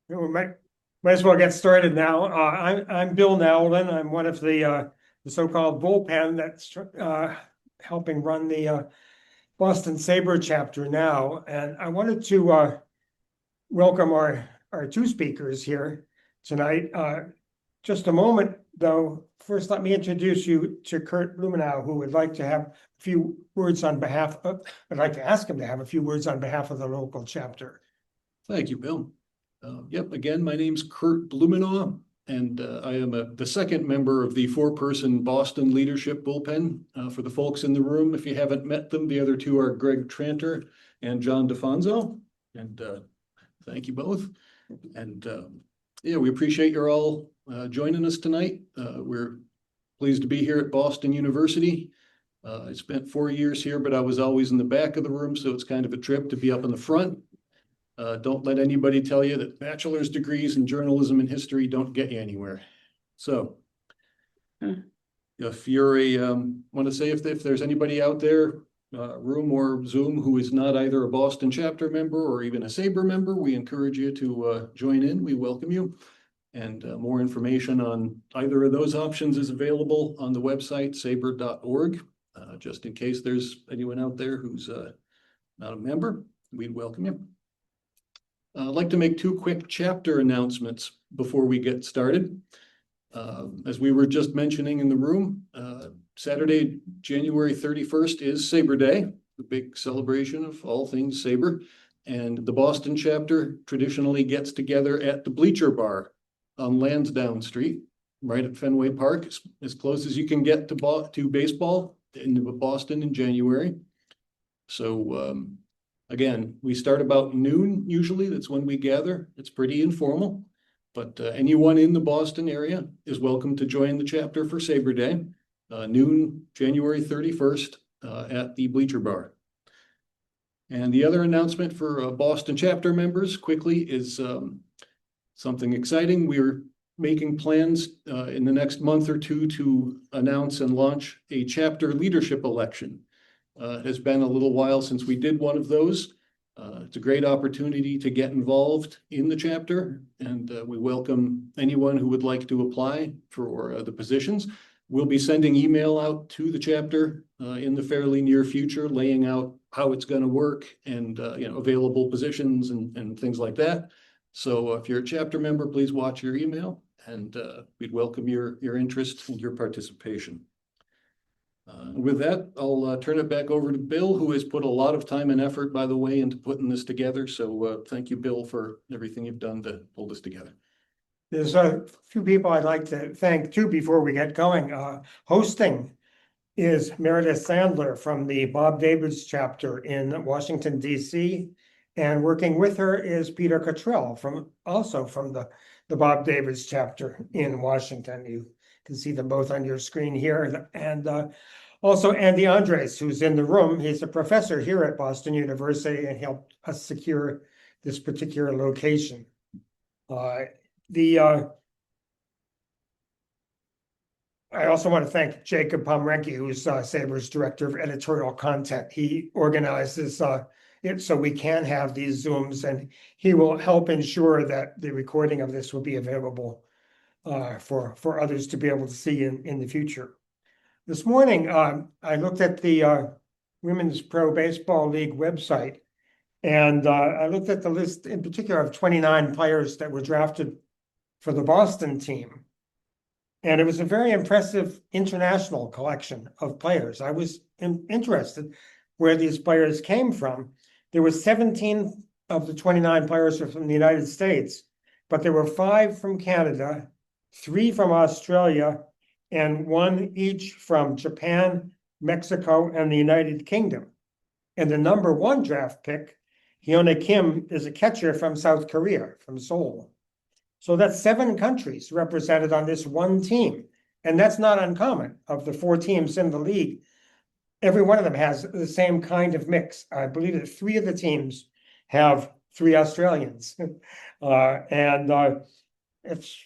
We might as well get started now. I'm Bill Nowlin. I'm one of the so-called bullpen that's helping run the Boston SABR chapter now. And I wanted to welcome our two speakers here tonight. Just a moment, though. First, let me introduce you to Kurt Blumenau, who would like to have a few words on behalf of, I'd like to ask him to have a few words on behalf of the local chapter. Thank you, Bill. Again, my name's Kurt Blumenau, and I am the second member of the four-person Boston Leadership Bullpen. For the folks in the room, if you haven't met them, the other two are Greg Tranter and John DeFonso. And thank you both. And we appreciate you're all joining us tonight. We're pleased to be here at Boston University. I spent 4 years here, but I was always in the back of the room, so it's kind of a trip to be up in the front. Don't let anybody tell you that bachelor's degrees in journalism and history don't get you anywhere. So if you're want to say if there's anybody out there, room or Zoom, who is not either a Boston chapter member or even a SABR member, we encourage you to join in. We welcome you. And more information on either of those options is available on the website, sabr.org. Just in case there's anyone out there who's not a member, we'd welcome you. I'd like to make two quick chapter announcements before we get started. As we were just mentioning in the room, Saturday, January 31st is SABR Day, the big celebration of all things SABR. And the Boston chapter traditionally gets together at the Bleacher Bar on Lansdowne Street, right at Fenway Park, as close as you can get to baseball in Boston in January. So, again, we start about noon usually. That's when we gather. It's pretty informal, but anyone in the Boston area is welcome to join the chapter for SABR Day, noon, January 31st at the Bleacher Bar. And the other announcement for Boston chapter members quickly is something exciting. We're making plans in the next month or two to announce and launch a chapter leadership election. It has been a little while since we did one of those. It's a great opportunity to get involved in the chapter, and we welcome anyone who would like to apply for the positions. We'll be sending email out to the chapter in the fairly near future, laying out how it's going to work and available positions and things like that. So if you're a chapter member, please watch your email, and we'd welcome your interest and your participation. With that, I'll turn it back over to Bill, who has put a lot of time and effort, by the way, into putting this together. So thank you, Bill, for everything you've done to pull this together. There's a few people I'd like to thank too before we get going. Hosting is Meredith Sandler from the Bob Davids chapter in Washington, D.C. And working with her is Peter Cottrell also from the Bob Davids chapter in Washington. You can see them both on your screen here. And also Andy Andres, who's in the room. He's a professor here at Boston University and helped us secure this particular location. I also want to thank Jacob Pomrenke, who's SABR's Director of Editorial Content. He organizes it so we can have these Zooms, and he will help ensure that the recording of this will be available for others to be able to see in the future. This morning, I looked at the Women's Pro Baseball League website, and I looked at the list in particular of 29 players that were drafted for the Boston team. And it was a very impressive international collection of players. I was interested where these players came from. There were 17 of the 29 players were from the United States, but there were 5 from Canada, 3 from Australia, and 1 each from Japan, Mexico, and the United Kingdom. And the number 1 draft pick, Hyuna Kim, is a catcher from South Korea, from Seoul. So that's 7 countries represented on this one team. And that's not uncommon. Of the 4 teams in the league, every one of them has the same kind of mix. I believe that 3 of the teams have 3 Australians. It's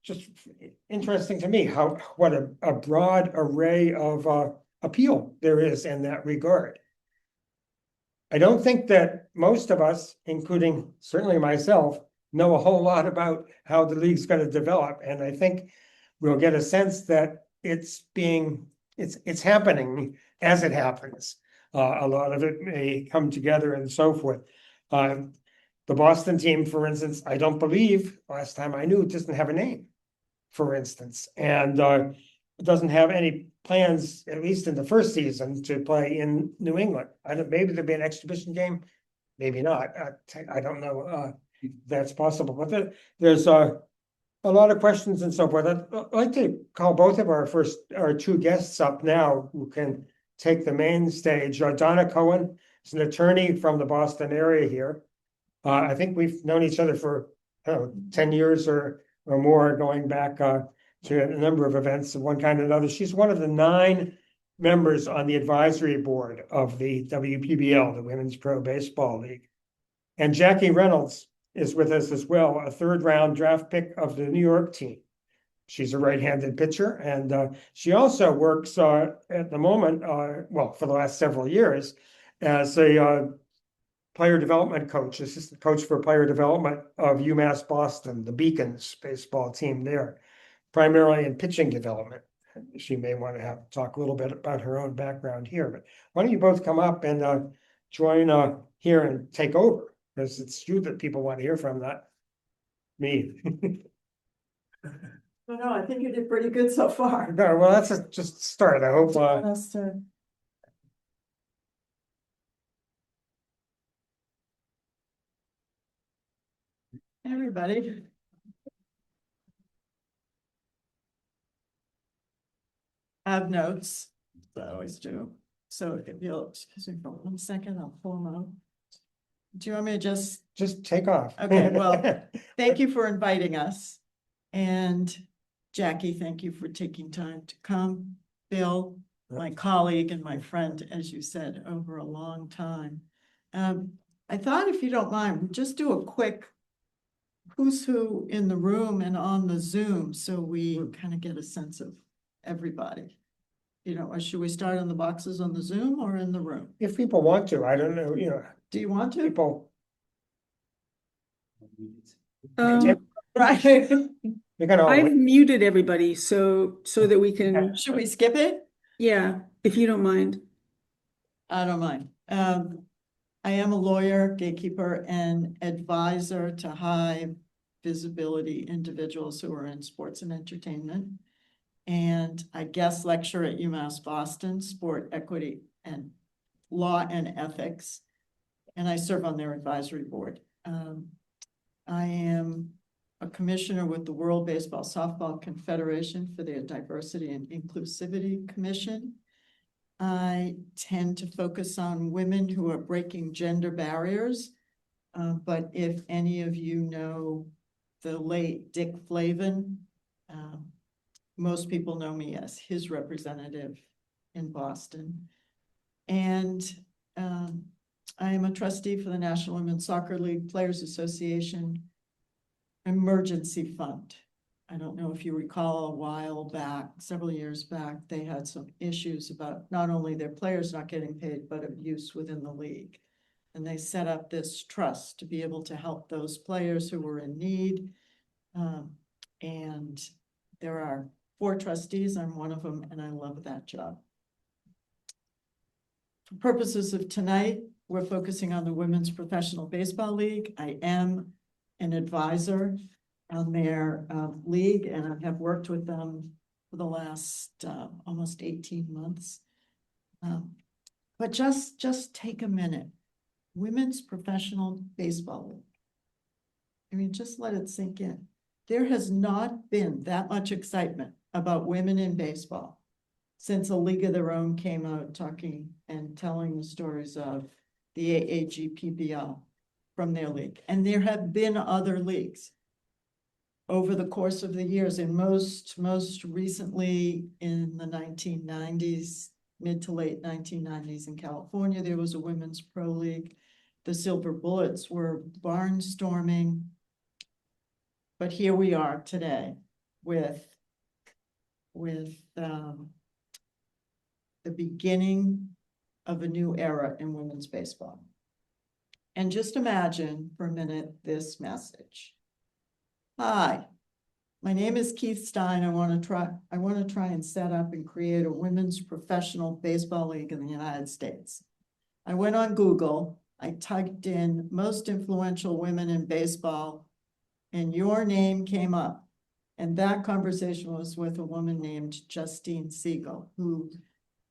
just interesting to me what a broad array of appeal there is in that regard. I don't think that most of us, including certainly myself, know a whole lot about how the league's gonna develop, and I think we'll get a sense that it's happening as it happens. A lot of it may come together and so forth. The Boston team, for instance, I don't believe, last time I knew, doesn't have a name, for instance, and doesn't have any plans, at least in the first season, to play in New England. Maybe there'll be an exhibition game, maybe not. I don't know if that's possible, but there's a lot of questions and so forth. I'd like to call both of our two guests up now who can take the main stage. Donna Cohen is an attorney from the Boston area here. I think we've known each other for 10 years or more, going back to a number of events of one kind or another. She's one of the 9 members on the advisory board of the WPBL, the Women's Pro Baseball League. And Jacqui Reynolds is with us as well, a 3rd-round draft pick of the New York team. She's a right-handed pitcher, and she also works at the moment, well, for the last several years, as a player development coach, assistant coach for player development of UMass-Boston, the Beacons baseball team there, primarily in pitching development. She may want to talk a little bit about her own background here, but why don't you both come up and join here and take over, because it's you that people want to hear from, not me. No, I think you did pretty good so far. No, well, that's just a start. I hope. Everybody. I have notes, I always do. So if you'll excuse me for 1 second, I'll pull them out. Do you want me to just take off? Okay, well, thank you for inviting us. And Jacqui, thank you for taking time to come. Bill, my colleague and my friend, as you said, over a long time. I thought, if you don't mind, we'd just do a quick who's who in the room and on the Zoom, so we kind of get a sense of everybody. You know, should we start on the boxes on the Zoom or in the room? If people want to, I don't know, Do you want to? people. Right. You're gonna. I've muted everybody so that we can, Should we skip it? yeah, if you don't mind. I don't mind. I am a lawyer, gatekeeper, and advisor to high visibility individuals who are in sports and entertainment. And I guest lecture at UMass-Boston, Sport Equity and Law and Ethics. And I serve on their advisory board. I am a commissioner with the World Baseball Softball Confederation for their Diversity and Inclusivity Commission. I tend to focus on women who are breaking gender barriers. But if any of you know the late Dick Flavin, most people know me as his representative in Boston. And I am a trustee for the National Women's Soccer League Players Association Emergency Fund. I don't know if you recall, a while back, several years back, they had some issues about not only their players not getting paid, but abuse within the league. And they set up this trust to be able to help those players who were in need. And there are 4 trustees. I'm one of them, and I love that job. For purposes of tonight, we're focusing on the Women's Professional Baseball League. I am an advisor on their league, and I have worked with them for the last almost 18 months. But just take a minute. Women's Professional Baseball League. I mean, just let it sink in. There has not been that much excitement about women in baseball since A League of Their Own came out talking and telling the stories of the AAGPBL from their league. And there have been other leagues over the course of the years, and most recently in the 1990s, mid to late 1990s in California, there was a women's pro league. The Silver Bullets were barnstorming. But here we are today with the beginning of a new era in women's baseball. And just imagine for a minute this message. Hi, my name is Keith Stein. I want to try and set up and create a women's professional baseball league in the United States. I went on Google, I typed in most influential women in baseball, and your name came up. And that conversation was with a woman named Justine Siegel, who,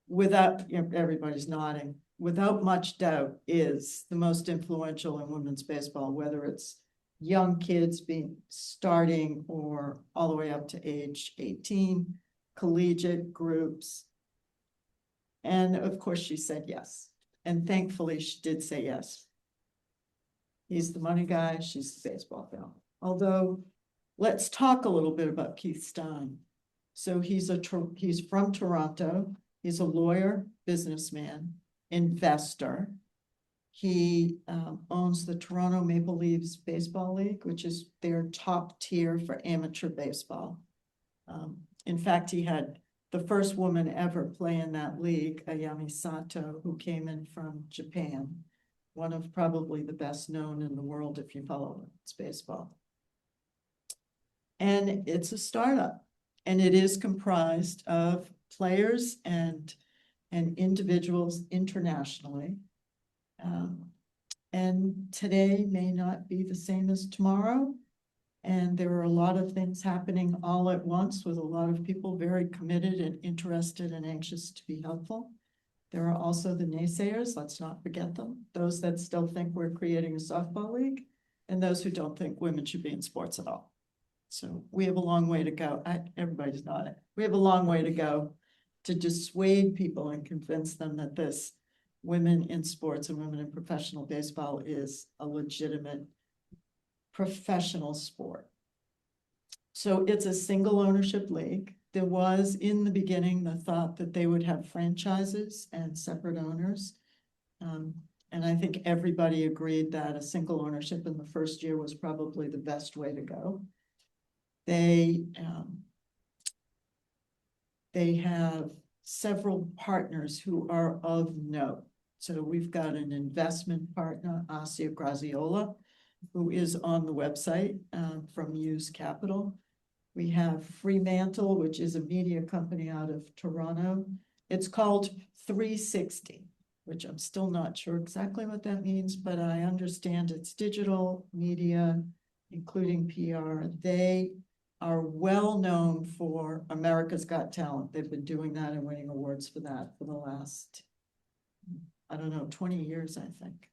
without, everybody's nodding, without much doubt is the most influential in women's baseball, whether it's young kids starting or all the way up to age 18, collegiate groups. And of course she said yes. And thankfully she did say yes. He's the money guy, she's the baseball gal. Although, let's talk a little bit about Keith Stein. So he's from Toronto. He's a lawyer, businessman, investor. He owns the Toronto Maple Leafs Baseball League, which is their top tier for amateur baseball. In fact, he had the first woman ever play in that league, Ayami Sato, who came in from Japan, one of probably the best known in the world if you follow women's baseball. And it's a startup, and it is comprised of players and individuals internationally. And today may not be the same as tomorrow. And there are a lot of things happening all at once with a lot of people very committed and interested and anxious to be helpful. There are also the naysayers, let's not forget them, those that still think we're creating a softball league, and those who don't think women should be in sports at all. So we have a long way to go. Everybody's nodding. We have a long way to go to dissuade people and convince them that this women in sports and women in professional baseball is a legitimate professional sport. So it's a single ownership league. There was in the beginning the thought that they would have franchises and separate owners. And I think everybody agreed that a single ownership in the first year was probably the best way to go. They have several partners who are of note. So we've got an investment partner, Asia Graziola, who is on the website from Use Capital. We have Fremantle, which is a media company out of Toronto. It's called 360, which I'm still not sure exactly what that means, but I understand it's digital media, including PR. They are well known for America's Got Talent. They've been doing that and winning awards for that for the last, I don't know, 20 years, I think.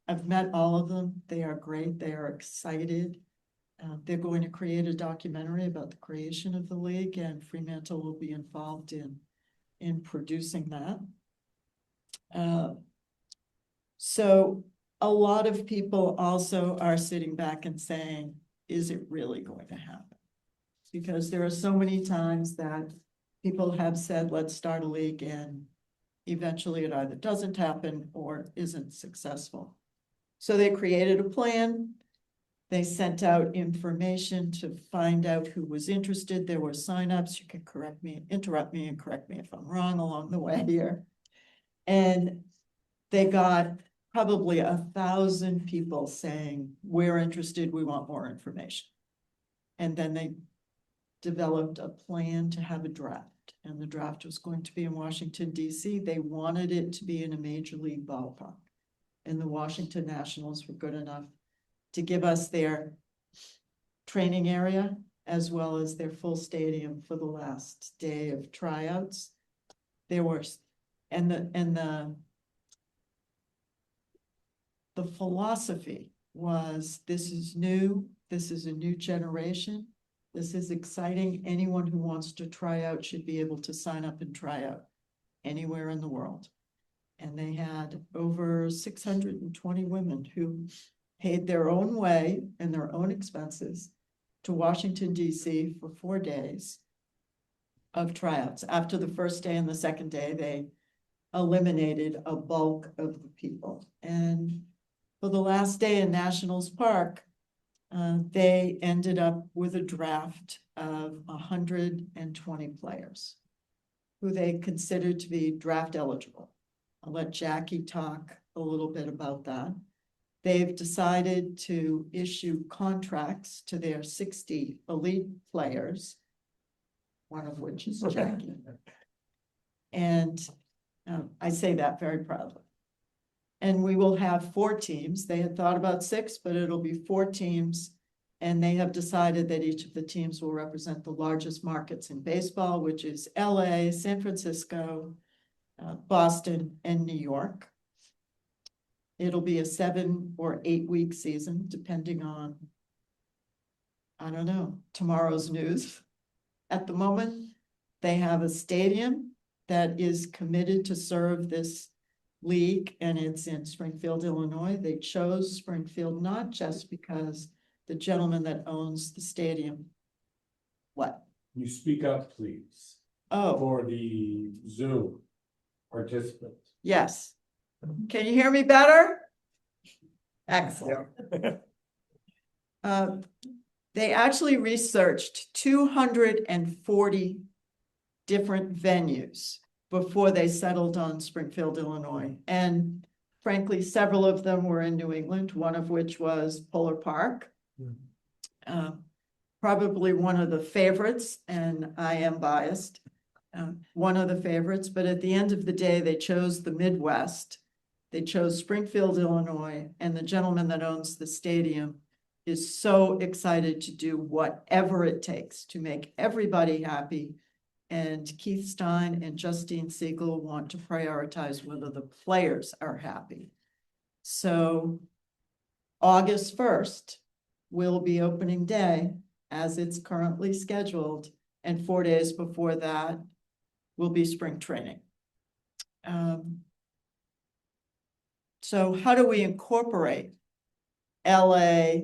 I've met all of them. They are great. They are excited. They're going to create a documentary about the creation of the league, and Fremantle will be involved in producing that. So a lot of people also are sitting back and saying, is it really going to happen? Because there are so many times that people have said, let's start a league, and eventually it either doesn't happen or isn't successful. So they created a plan. They sent out information to find out who was interested. There were signups. You can interrupt me and correct me if I'm wrong along the way here. And they got probably 1,000 people saying, we're interested, we want more information. And then they developed a plan to have a draft. And the draft was going to be in Washington, D.C. They wanted it to be in a major league ballpark. And the Washington Nationals were good enough to give us their training area as well as their full stadium for the last day of tryouts. There were, and the philosophy was, this is new, this is a new generation, this is exciting. Anyone who wants to try out should be able to sign up and try out anywhere in the world. And they had over 620 women who paid their own way and their own expenses to Washington, D.C. for 4 days of tryouts. After the first day and the second day, they eliminated a bulk of the people. And for the last day in Nationals Park, they ended up with a draft of 120 players who they considered to be draft eligible. I'll let Jacqui talk a little bit about that. they've decided to issue contracts to their 60 elite players, one of which is Jacqui. And I say that very proudly. And we will have 4 teams. They had thought about 6, but it'll be 4 teams. And they have decided that each of the teams will represent the largest markets in baseball, which is LA, San Francisco, Boston, and New York. It'll be a 7 or 8 week season, depending on, I don't know, tomorrow's news. At the moment, they have a stadium that is committed to serve this league, and it's in Springfield, Illinois. They chose Springfield not just because the gentleman that owns the stadium. What? You speak up, please, Oh, for the Zoom participants. yes. Can you hear me better? Excellent. They actually researched 240 different venues before they settled on Springfield, Illinois. And frankly, several of them were in New England, one of which was Polar Park. Probably one of the favorites, and I am biased, one of the favorites, but at the end of the day, they chose the Midwest. They chose Springfield, Illinois, and the gentleman that owns the stadium is so excited to do whatever it takes to make everybody happy. And Keith Stein and Justine Siegel want to prioritize whether the players are happy. So August 1st will be opening day as it's currently scheduled. And 4 days before that will be spring training. So how do we incorporate LA,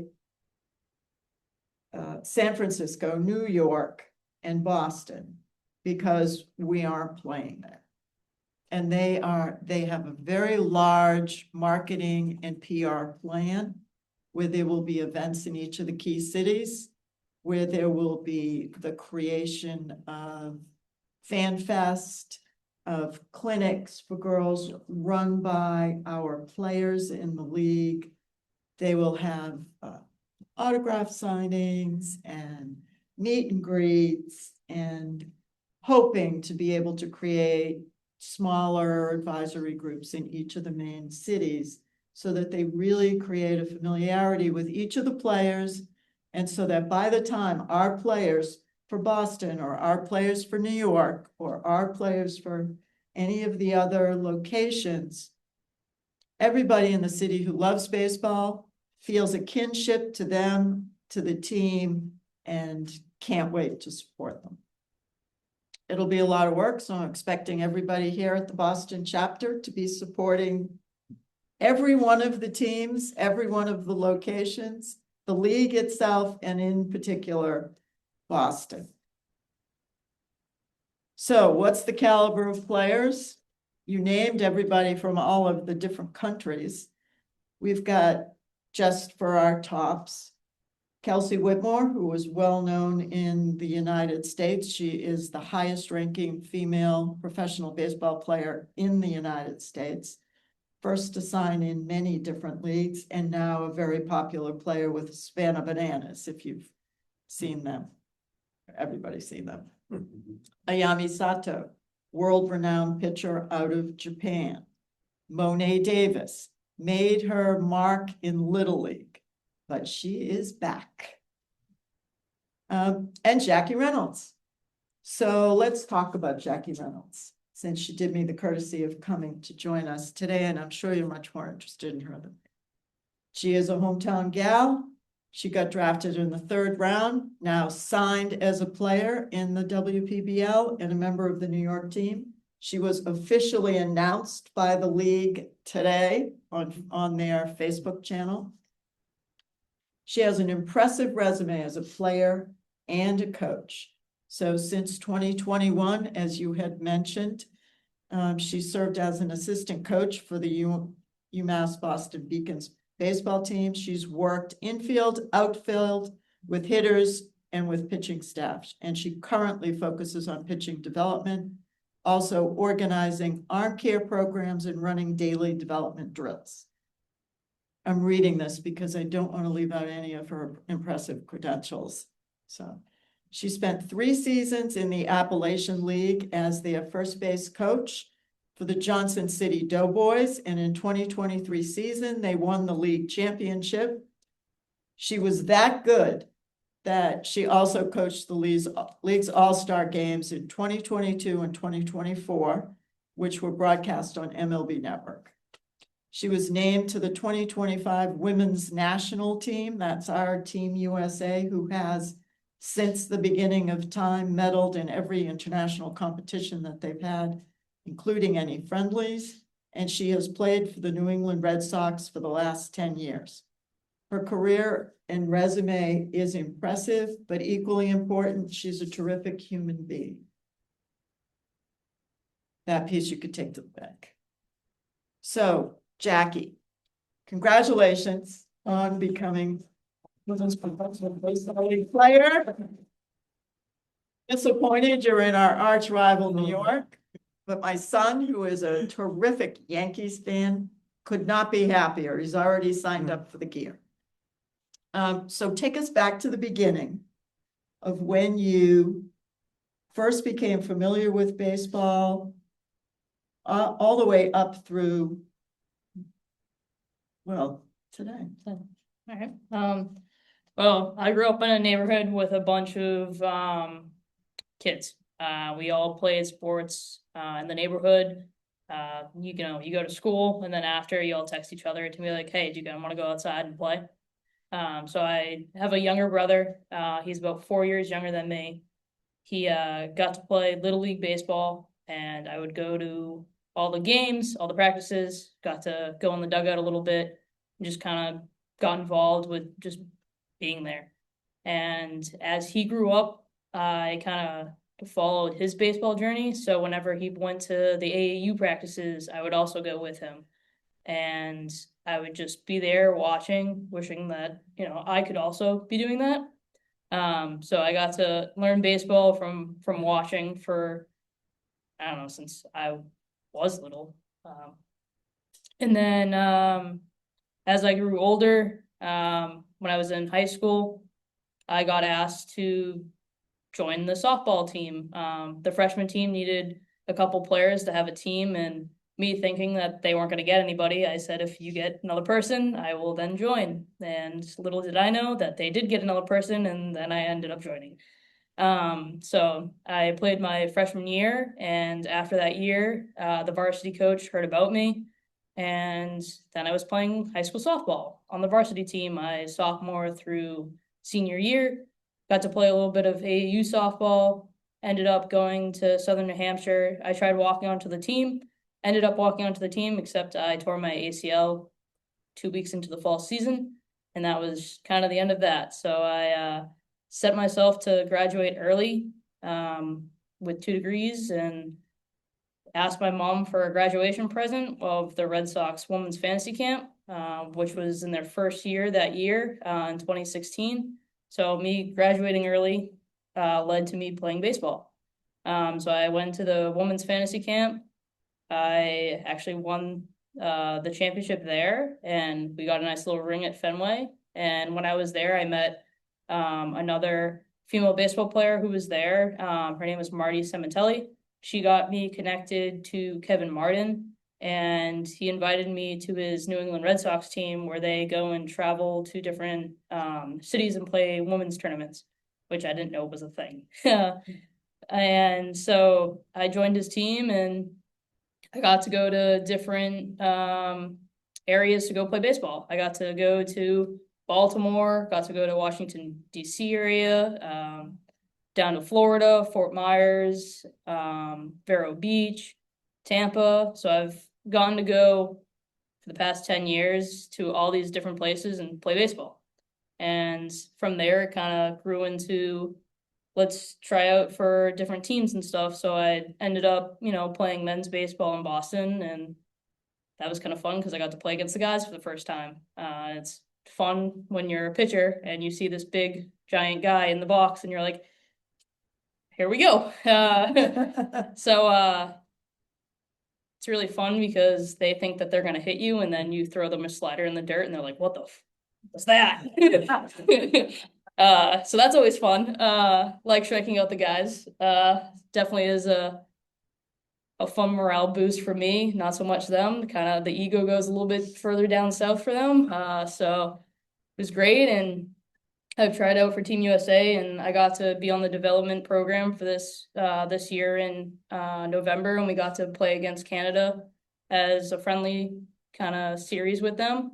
San Francisco, New York, and Boston? Because we aren't playing there. And they have a very large marketing and PR plan where there will be events in each of the key cities, where there will be the creation of fan fest, of clinics for girls run by our players in the league. They will have autograph signings and meet and greets, and hoping to be able to create smaller advisory groups in each of the main cities so that they really create a familiarity with each of the players. And so that by the time our players for Boston or our players for New York or our players for any of the other locations, everybody in the city who loves baseball feels a kinship to them, to the team, and can't wait to support them. It'll be a lot of work, so I'm expecting everybody here at the Boston chapter to be supporting every one of the teams, every one of the locations, the league itself, and in particular, Boston. So what's the caliber of players? You named everybody from all of the different countries. We've got, just for our tops, Kelsey Whitmore, who was well known in the United States. She is the highest ranking female professional baseball player in the United States. First to sign in many different leagues, and now a very popular player with Savannah Bananas, if you've seen them. Everybody's seen them. Ayami Sato, world-renowned pitcher out of Japan. Monet Davis made her mark in Little League, but she is back. And Jacqui Reynolds. So let's talk about Jacqui Reynolds, since she did me the courtesy of coming to join us today, and I'm sure you're much more interested in her than me. She is a hometown gal. She got drafted in the 3rd round, now signed as a player in the WPBL and a member of the New York team. She was officially announced by the league today on their Facebook channel. She has an impressive resume as a player and a coach. So since 2021, as you had mentioned, she served as an assistant coach for the UMass-Boston Beacons baseball team. She's worked infield, outfield, with hitters, and with pitching staff. And she currently focuses on pitching development, also organizing arm care programs and running daily development drills. I'm reading this because I don't want to leave out any of her impressive credentials. So she spent 3 seasons in the Appalachian League as their first base coach for the Johnson City Doughboys, and in 2023 season, they won the league championship. She was that good that she also coached the league's All-Star games in 2022 and 2024, which were broadcast on MLB Network. She was named to the 2025 Women's National Team. That's our Team USA, who has, since the beginning of time, medaled in every international competition that they've had, including any friendlies. And she has played for the New England Red Sox for the last 10 years. Her career and resume is impressive, but equally important, she's a terrific human being. That piece you could take to the bank. So, Jacqui, congratulations on becoming women's professional baseball league player. Disappointed you're in our arch rival, New York, but my son, who is a terrific Yankees fan, could not be happier. He's already signed up for the gear. So take us back to the beginning of when you first became familiar with baseball, all the way up through, well, today. All right. Well, I grew up in a neighborhood with a bunch of kids. We all played sports in the neighborhood. You go to school, and then after you all text each other to be like, "Hey, do you want to go outside and play?" So I have a younger brother. He's about 4 years younger than me. He got to play Little League baseball, and I would go to all the games, all the practices, got to go in the dugout a little bit, and just kind of got involved with just being there. And as he grew up, I kind of followed his baseball journey. So whenever he went to the AAU practices, I would also go with him. And I would just be there watching, wishing that, I could also be doing that. So I got to learn baseball from watching for, I don't know, since I was little. And then as I grew older, when I was in high school, I got asked to join the softball team. The freshman team needed a couple players to have a team, and me thinking that they weren't going to get anybody, I said, if you get another person, I will then join. And little did I know that they did get another person, and then I ended up joining. So I played my freshman year, and after that year, the varsity coach heard about me, and then I was playing high school softball on the varsity team my sophomore through senior year. Got to play a little bit of AAU softball, ended up going to Southern New Hampshire. I tried walking onto the team, ended up walking onto the team, except I tore my ACL 2 weeks into the fall season, and that was kind of the end of that. So I set myself to graduate early with 2 degrees, and asked my mom for a graduation present of the Red Sox women's fantasy camp, which was in their first year that year in 2016. So me graduating early led to me playing baseball. So I went to the women's fantasy camp. I actually won the championship there, and we got a nice little ring at Fenway. And when I was there, I met another female baseball player who was there. Her name was Marty Cementelli. She got me connected to Kevin Martin, and he invited me to his New England Red Sox team, where they go and travel to different cities and play women's tournaments, which I didn't know was a thing. And so I joined his team, and I got to go to different areas to go play baseball. I got to go to Baltimore, got to go to Washington, D.C. area, down to Florida, Fort Myers, Vero Beach, Tampa. So I've gotten to go for the past 10 years to all these different places and play baseball. And from there, it kind of grew into, let's try out for different teams and stuff. So I ended up, playing men's baseball in Boston, and that was kind of fun because I got to play against the guys for the first time. It's fun when you're a pitcher and you see this big, giant guy in the box, and you're like, here we go. So it's really fun because they think that they're gonna hit you, and then you throw them a slider in the dirt, and they're like, "What the what's that?" So that's always fun. Like striking out the guys. Definitely is a fun morale boost for me, not so much them. Kind of the ego goes a little bit further down south for them. So it was great, and I've tried out for Team USA, and I got to be on the development program for this year in November, and we got to play against Canada as a friendly kind of series with them.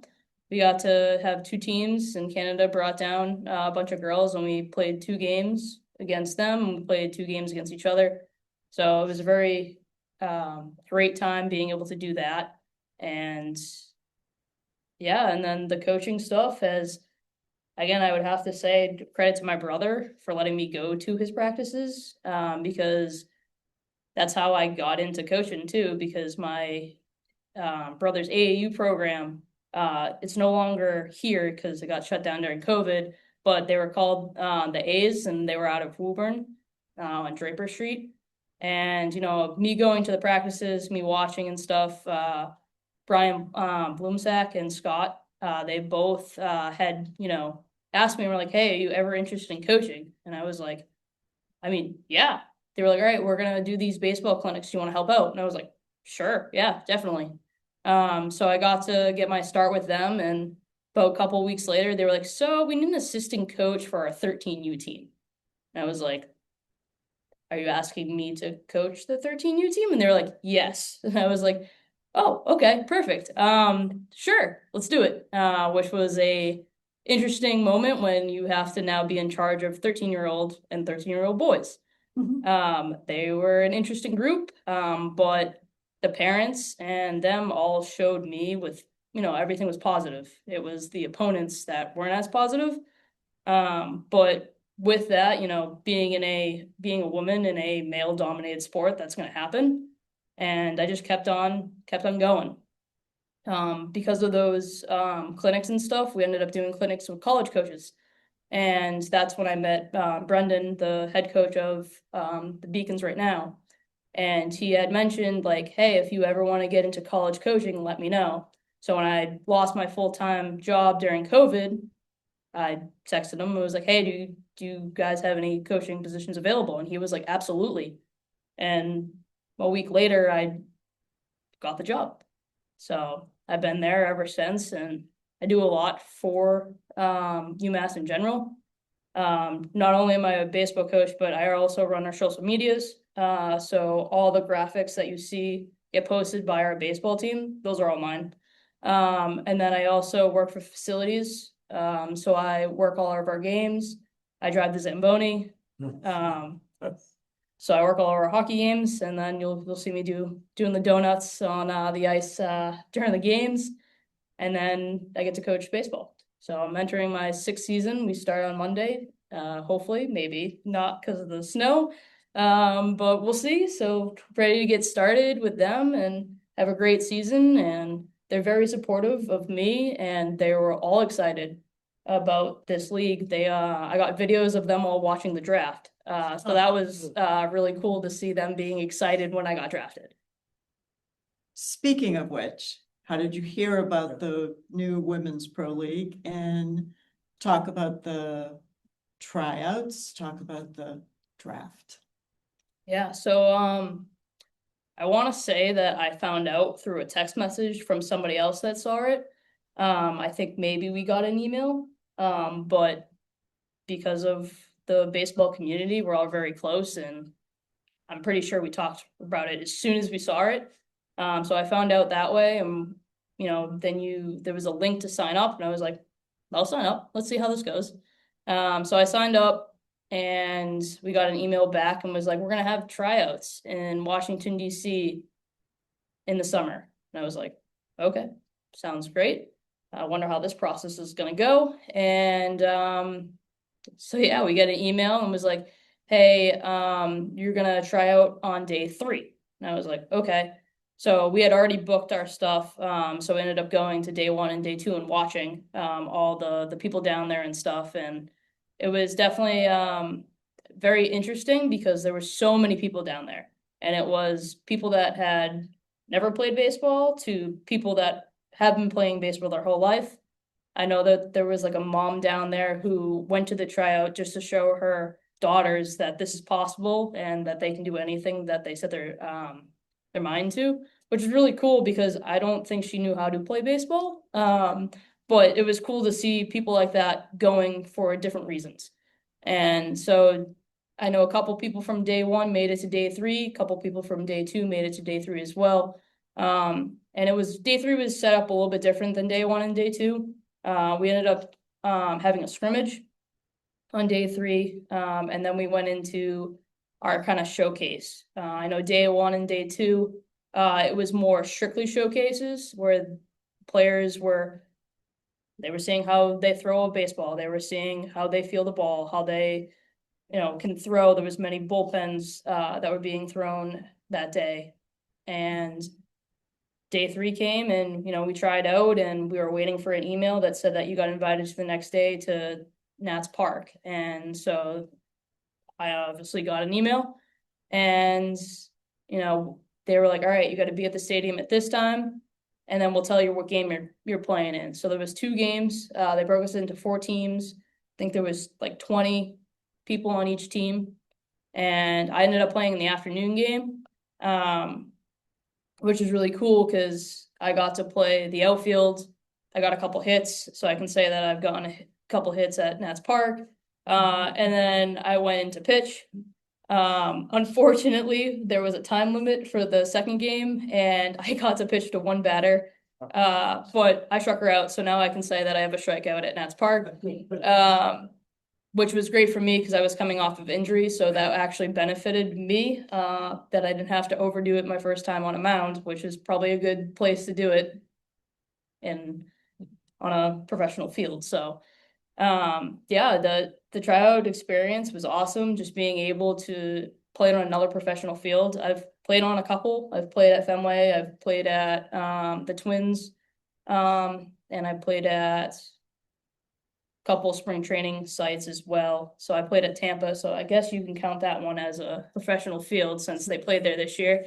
We got to have two teams, and Canada brought down a bunch of girls, and we played 2 games against them, and we played 2 games against each other. So it was a very great time being able to do that. And yeah, and then the coaching stuff has, again, I would have to say credit to my brother for letting me go to his practices, because that's how I got into coaching too, because my brother's AAU program, it's no longer here because it got shut down during COVID, but they were called the A's, and they were out of Woburn on Draper Street. And, you know, me going to the practices, me watching and stuff, Brian Bloomsack and Scott, they both had, you know, asked me, and were like, "Hey, are you ever interested in coaching?" And I was like, I mean, yeah. They were like, "All right, we're gonna do these baseball clinics. Do you want to help out?" And I was like, "Sure, yeah, definitely." So I got to get my start with them, and about a couple weeks later, they were like, "So we need an assistant coach for our 13U team." And I was like, "Are you asking me to coach the 13U team?" And they were like, "Yes." And I was like, "Oh, okay, perfect. Sure, let's do it." Which was a interesting moment when you have to now be in charge of 13-year-old and 13-year-old boys. They were an interesting group, but the parents and them all showed me with, you know, everything was positive. It was the opponents that weren't as positive. But with that, you know, being a woman in a male dominated sport, that's going to happen. And I just kept on going. Because of those clinics and stuff, we ended up doing clinics with college coaches. And that's when I met Brendan, the head coach of the Beacons right now. And he had mentioned, like, "Hey, if you ever want to get into college coaching, let me know." So when I lost my full-time job during COVID, I texted him and was like, "Hey, do you guys have any coaching positions available?" And he was like, "Absolutely." And a week later, I got the job. So I've been there ever since, and I do a lot for UMass in general. Not only am I a baseball coach, but I also run our social medias. So all the graphics that you see get posted by our baseball team, those are all mine. And then I also work for facilities. So I work all of our games. I drive the Zamboni. So I work all of our hockey games, and then you'll see me doing the donuts on the ice during the games, and then I get to coach baseball. So I'm entering my 6th season. We start on Monday. Hopefully, maybe not because of the snow, but we'll see. So ready to get started with them and have a great season. And they're very supportive of me, and they were all excited about this league. I got videos of them all watching the draft. So that was really cool to see them being excited when I got drafted. Speaking of which, how did you hear about the new Women's Pro League? And talk about the tryouts, talk about the draft. Yeah, so I want to say that I found out through a text message from somebody else that saw it. I think maybe we got an email, but because of the baseball community, we're all very close, and I'm pretty sure we talked about it as soon as we saw it. So I found out that way, and you know, then there was a link to sign up, and I was like, "I'll sign up. Let's see how this goes." So I signed up, and we got an email back and was like, "We're gonna have tryouts in Washington, D.C. in the summer." And I was like, "Okay, sounds great. I wonder how this process is gonna go." And so yeah, we get an email and was like, "Hey, you're gonna try out on day 3." And I was like, "Okay." So we had already booked our stuff, so we ended up going to day 1 and day 2 and watching all the people down there and stuff. And it was definitely very interesting because there were so many people down there, and it was people that had never played baseball to people that have been playing baseball their whole life. I know that there was like a mom down there who went to the tryout just to show her daughters that this is possible and that they can do anything that they set their mind to, which is really cool because I don't think she knew how to play baseball. But it was cool to see people like that going for different reasons. And so I know a couple people from day one made it to day three, a couple people from day two made it to day three as well. And it was day three was set up a little bit different than day one and day two. We ended up having a scrimmage on day three, and then we went into our kind of showcase. I know day one and day two, it was more strictly showcases where players were seeing how they throw a baseball, they were seeing how they feel the ball, how they, can throw. There was many bullpens that were being thrown that day, and day three came and, we tried out and we were waiting for an email that said that you got invited to the next day to Nats Park. And so I obviously got an email and, they were like, all right, you got to be at the stadium at this time. And then we'll tell you what game you're playing in. So there was 2 games. They broke us into 4 teams. I think there was like 20 people on each team. And I ended up playing in the afternoon game. Which is really cool because I got to play the outfield. I got a couple hits, so I can say that I've gotten a couple hits at Nats Park. And then I went into pitch. Unfortunately, there was a time limit for the second game, and I got to pitch to 1 batter. But I struck her out, so now I can say that I have a strikeout at Nats Park. Which was great for me because I was coming off of injury, so that actually benefited me, that I didn't have to overdo it my first time on a mound, which is probably a good place to do it on a professional field. So, yeah, the tryout experience was awesome, just being able to play on another professional field. I've played on a couple. I've played at Fenway, I've played at the Twins, and I played at couple spring training sites as well. So I played at Tampa, so I guess you can count that one as a professional field since they played there this year.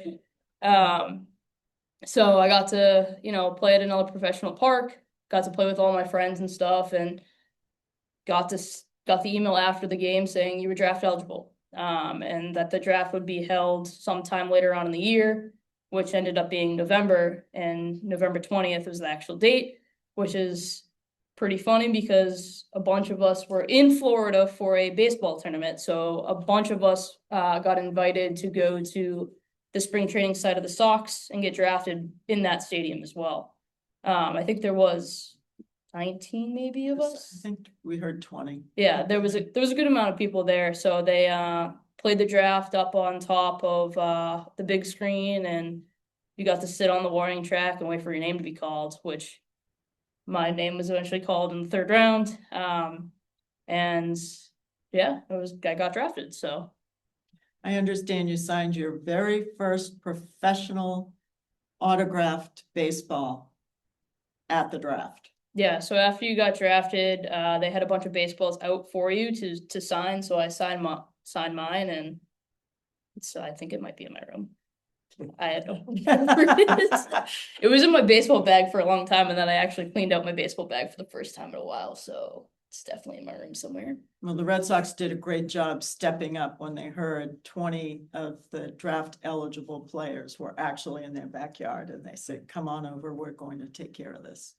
So I got to, play at another professional park, got to play with all my friends and stuff, and got the email after the game saying you were draft eligible, and that the draft would be held sometime later on in the year, which ended up being November, and November 20th was the actual date, which is pretty funny because a bunch of us were in Florida for a baseball tournament. So a bunch of us got invited to go to the spring training side of the Sox and get drafted in that stadium as well. I think there was 19 maybe of us. I think we heard 20. Yeah, there was a good amount of people there. So they played the draft up on top of the big screen, and you got to sit on the warning track and wait for your name to be called, which my name was eventually called in the 3rd round. And yeah, I got drafted. So I understand you signed your very first professional autographed baseball at the draft. yeah, so after you got drafted, they had a bunch of baseballs out for you to sign. So I signed mine, and I think it might be in my room. I have no it was in my baseball bag for a long time, and then I actually cleaned out my baseball bag for the first time in a while, so it's definitely in my room somewhere. Well, the Red Sox did a great job stepping up when they heard 20 of the draft eligible players were actually in their backyard, and they said, come on over, we're going to take care of this.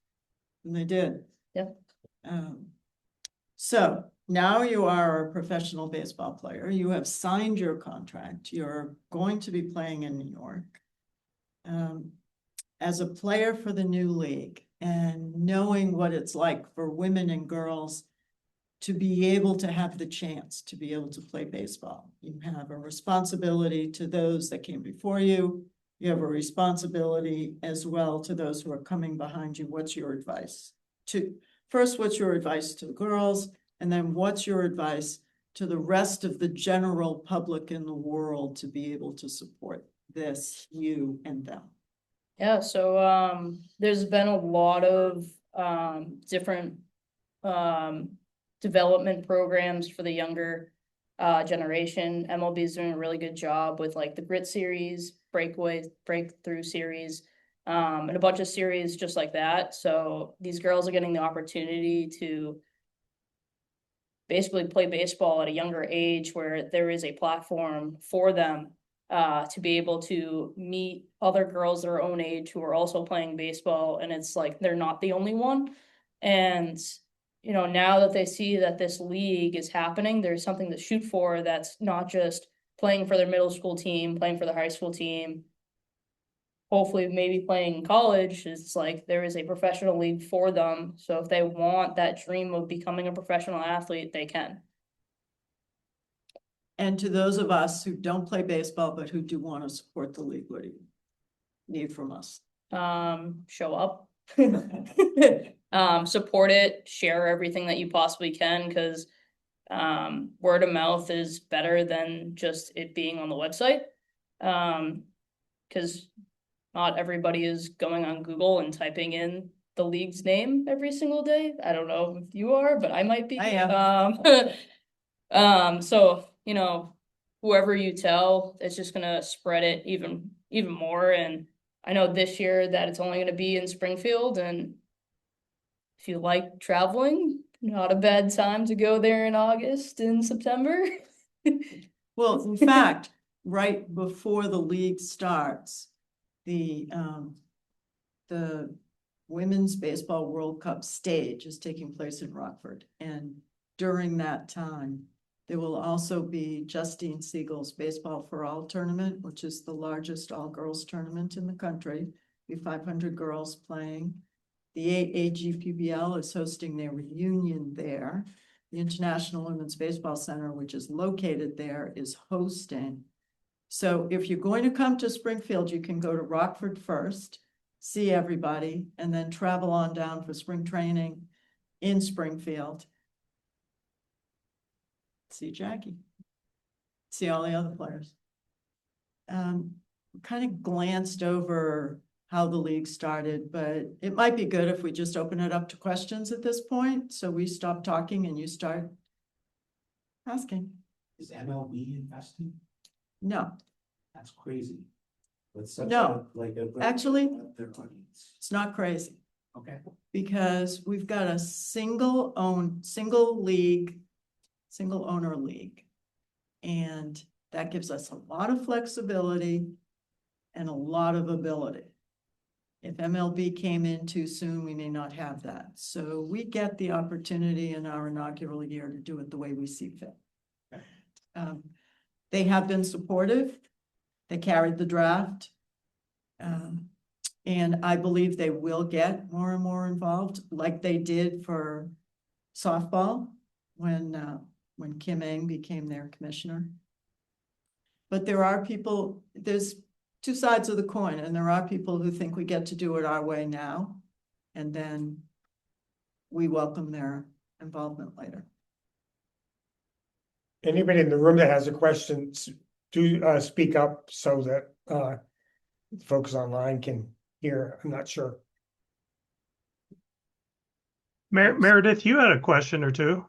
And they did. Yep. So now you are a professional baseball player. You have signed your contract. You're going to be playing in New York. As a player for the new league, and knowing what it's like for women and girls to be able to have the chance to be able to play baseball. You have a responsibility to those that came before you. You have a responsibility as well to those who are coming behind you. What's your advice? First, what's your advice to the girls? And then what's your advice to the rest of the general public in the world to be able to support this, you and them? Yeah, so there's been a lot of different development programs for the younger generation. MLB is doing a really good job with like the Grit series, Breakthrough series, and a bunch of series just like that. So these girls are getting the opportunity to basically play baseball at a younger age where there is a platform for them to be able to meet other girls their own age who are also playing baseball, and it's like they're not the only one. And you know, now that they see that this league is happening, there's something to shoot for that's not just playing for their middle school team, playing for the high school team, hopefully maybe playing in college. It's like there is a professional league for them. So if they want that dream of becoming a professional athlete, they can. And to those of us who don't play baseball, but who do want to support the league, what do you need from us? Show up. Support it, share everything that you possibly can, because word of mouth is better than just it being on the website. Because not everybody is going on Google and typing in the league's name every single day. I don't know if you are, but I might be. I am. So, you know, whoever you tell, it's just gonna spread it even more. And I know this year that it's only gonna be in Springfield, and if you like traveling, not a bad time to go there in August and September. Well, in fact, right before the league starts, the Women's Baseball World Cup stage is taking place in Rockford. And during that time, there will also be Justine Siegel's Baseball for All tournament, which is the largest all-girls tournament in the country. Be 500 girls playing. The WPBL is hosting their reunion there. The International Women's Baseball Center, which is located there, is hosting. So if you're going to come to Springfield, you can go to Rockford first, see everybody, and then travel on down for spring training in Springfield. See Jacqui. See all the other players. Kind of glanced over how the league started, but it might be good if we just open it up to questions at this point. So we stop talking and you start asking. Is MLB investing? No, That's crazy. It's such No. Actually, their audience. it's not crazy Okay. because we've got a single owner league. And that gives us a lot of flexibility and a lot of ability. If MLB came in too soon, we may not have that. So we get the opportunity in our inaugural year to do it the way we see fit. They have been supportive. They carried the draft. And I believe they will get more and more involved, like they did for softball when Kim Eng became their commissioner. But there are people, there's two sides of the coin, and there are people who think we get to do it our way now, and then we welcome their involvement later. Anybody in the room that has a question, do speak up so that folks online can hear. I'm not sure. Meredith, you had a question or two.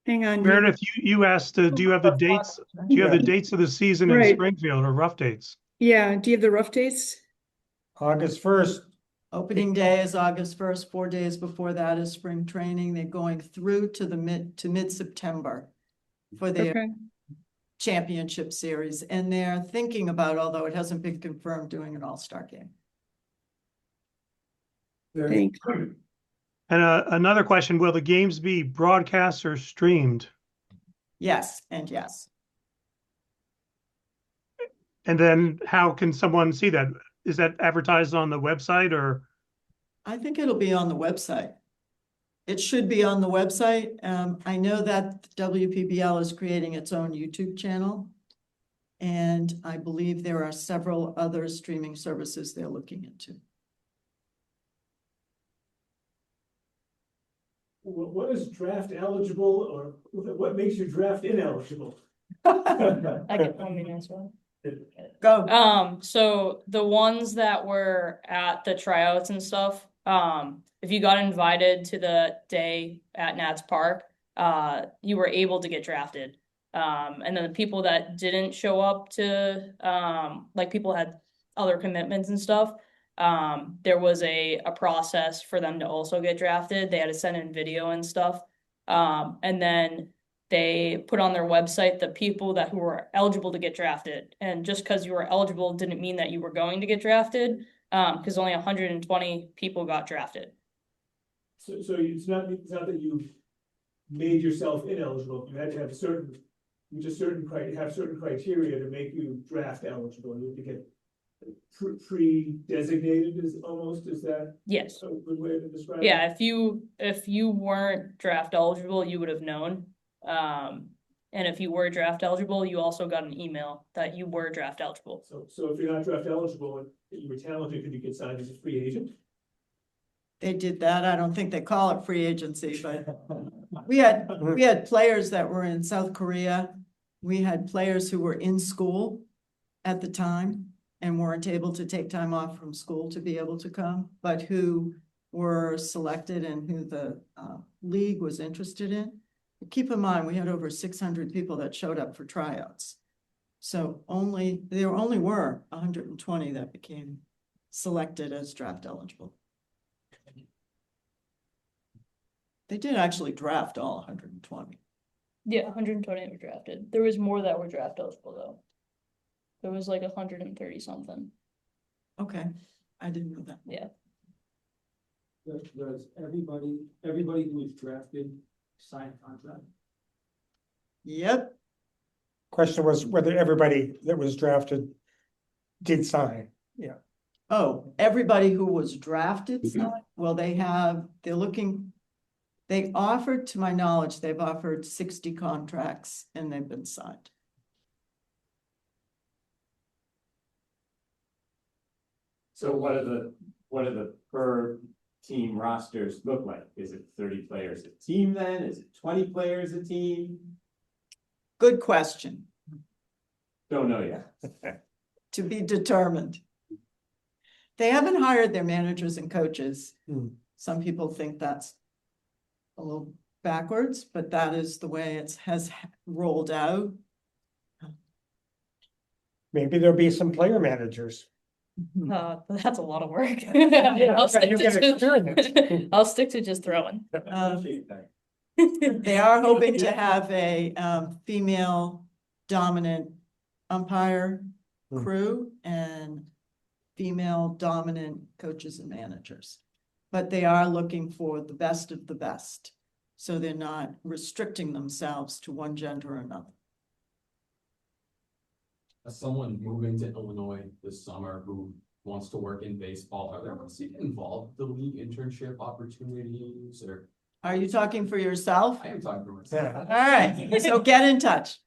Hang on. Meredith, you asked, do you have the dates? Do you have the dates of the season in Right. Springfield, or rough dates? Yeah, do you have the rough dates? August 1st. Opening day is August 1st. 4 days before that is spring training. They're going through to mid-September for their Okay. championship series. And they're thinking about, although it hasn't been confirmed, doing an all-star game. Thanks. And another question, will the games be broadcast or streamed? Yes, and yes. And then how can someone see that? Is that advertised on the website, or? I think it'll be on the website. It should be on the website. I know that WPBL is creating its own YouTube channel. And I believe there are several other streaming services they're looking into. What is draft eligible, or what makes you draft ineligible? I can answer that. Go. So the ones that were at the tryouts and stuff, If you got invited to the day at Nats Park, you were able to get drafted. And then the people that didn't show up to, like people had other commitments and stuff, there was a process for them to also get drafted. They had to send in video and stuff. And then they put on their website the people who were eligible to get drafted. And just because you were eligible didn't mean that you were going to get drafted, because only 120 people got drafted. So it's not that you made yourself ineligible, you had to have certain criteria to make you draft eligible, you had to get pre-designated is that Yes. a good way to describe it? Yeah, if you weren't draft eligible, you would have known. And if you were draft eligible, you also got an email that you were draft eligible. So if you're not draft eligible and you were talented, could you get signed as a free agent? They did that. I don't think they call it free agency, but we had players that were in South Korea. We had players who were in school at the time and weren't able to take time off from school to be able to come, but who were selected and who the league was interested in. Keep in mind, we had over 600 people that showed up for tryouts. So there only were 120 that became selected as draft eligible. They did actually draft all 120. Yeah, 120 were drafted. There was more that were draft eligible though. There was like 130 something. Okay, I didn't know that. Yeah. Does everybody who was drafted sign a contract? Yep, Question was whether everybody that was drafted did sign. Yeah. oh, everybody who was drafted, signed? Well, they offered, to my knowledge, they've offered 60 contracts and they've been signed. So what do the per team rosters look like? Is it 30 players a team then? Is it 20 players a team? Good question, Don't know yet. to be determined. They haven't hired their managers and coaches. Some people think that's a little backwards, but that is the way it has rolled out. Maybe there'll be some player managers. That's a lot of work. Yeah, I'll okay, you get experience. I'll stick to just throwing. They are hoping to have a female dominant umpire crew and female dominant coaches and managers. But they are looking for the best of the best. So they're not restricting themselves to one gender or another. As someone moving to Illinois this summer who wants to work in baseball, are there involved the league internship opportunities or? Are you talking for yourself? I am talking for myself. Yeah. All right, so get in touch.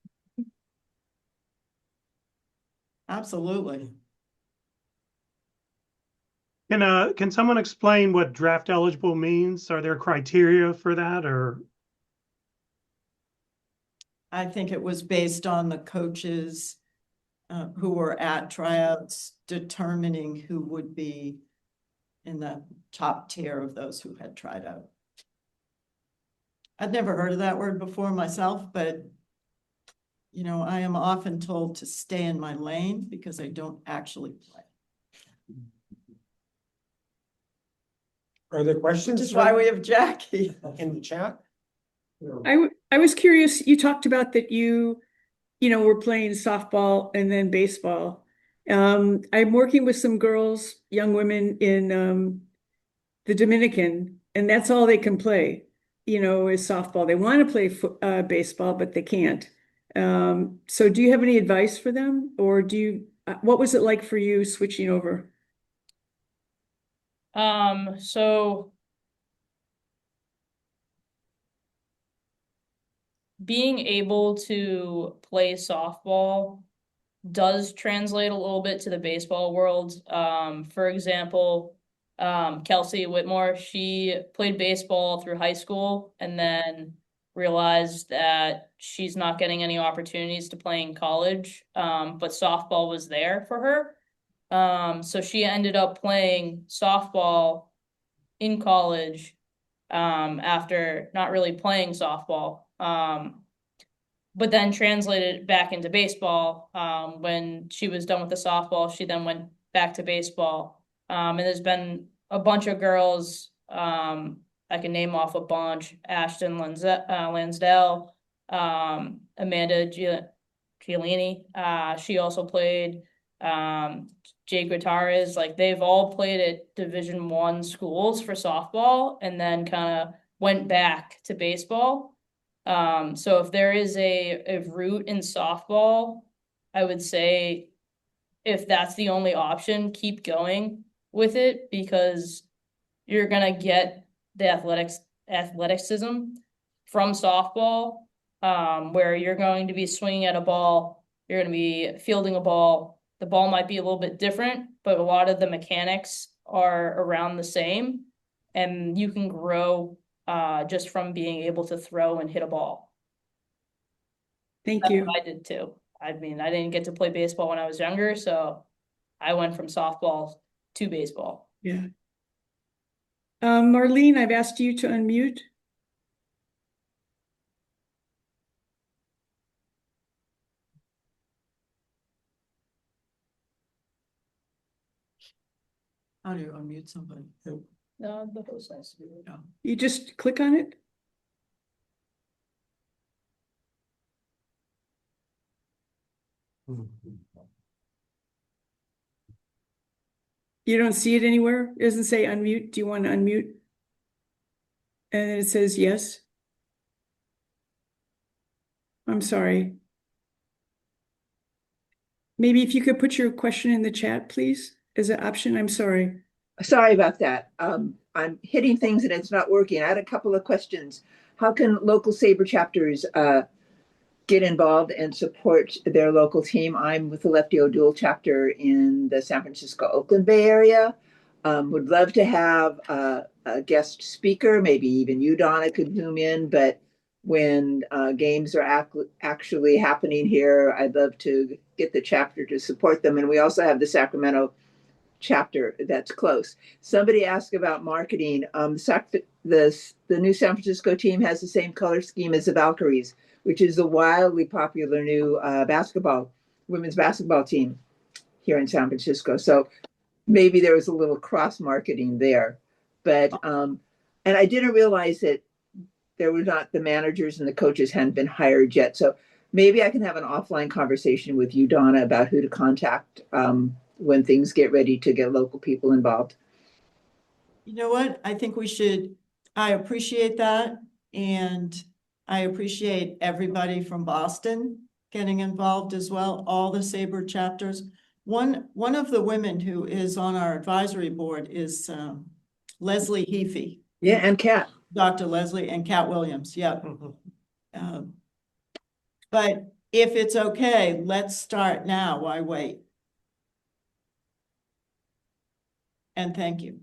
Absolutely. Can someone explain what draft eligible means? Are there criteria for that or? I think it was based on the coaches who were at tryouts determining who would be in the top tier of those who had tried out. I'd never heard of that word before myself, but you know, I am often told to stay in my lane because I don't actually play. Are there questions? Which is why we have Jacqui. In the chat? I was curious, you talked about that you were playing softball and then baseball. I'm working with some girls, young women in the Dominican, and that's all they can play, is softball. They want to play baseball, but they can't. So do you have any advice for them, or what was it like for you switching over? So being able to play softball does translate a little bit to the baseball world. For example, Kelsey Whitmore, she played baseball through high school and then realized that she's not getting any opportunities to play in college, but softball was there for her. So she ended up playing softball in college, after not really playing softball. But then translated back into baseball. When she was done with the softball, she then went back to baseball. And there's been a bunch of girls, I can name off a bunch: Ashton Lansdale, Amanda Giolini. She also played, Jake Gutierrez. Like, they've all played at Division I schools for softball and then kind of went back to baseball. So if there is a route in softball, I would say, if that's the only option, keep going with it, because you're gonna get the athleticism from softball, where you're going to be swinging at a ball, you're gonna be fielding a ball. The ball might be a little bit different, but a lot of the mechanics are around the same, and you can grow just from being able to throw and hit a ball. Thank That's you. what I did too. I mean, I didn't get to play baseball when I was younger, so I went from softball to baseball. Yeah. Marlene, I've asked you to unmute. How do you unmute somebody? The host has to do it. You just click on it. You don't see it anywhere? It doesn't say unmute. Do you want to unmute? And then it says yes. I'm sorry. Maybe if you could put your question in the chat, please, as an option. I'm sorry. Sorry about that. I'm hitting things and it's not working. I had a couple of questions. How can local SABR chapters get involved and support their local team? I'm with the Lefty O'Doul chapter in the San Francisco, Oakland Bay area. Would love to have a guest speaker, maybe even you, Donna, could zoom in. But when games are actually happening here, I'd love to get the chapter to support them. And we also have the Sacramento chapter that's close. Somebody asked about marketing. The new San Francisco team has the same color scheme as the Valkyries, which is a wildly popular new women's basketball team here in San Francisco. So maybe there was a little cross marketing there. But and I didn't realize that there were not the managers and the coaches hadn't been hired yet. So maybe I can have an offline conversation with you, Donna, about who to contact when things get ready to get local people involved. You know what? I think we should, I appreciate that. And I appreciate everybody from Boston getting involved as well, all the SABR chapters. One of the women who is on our advisory board is Leslie Heafy. Yeah, and Kat. Dr. Leslie and Kat Williams, yeah. But if it's okay, let's start now. Why wait? And thank you.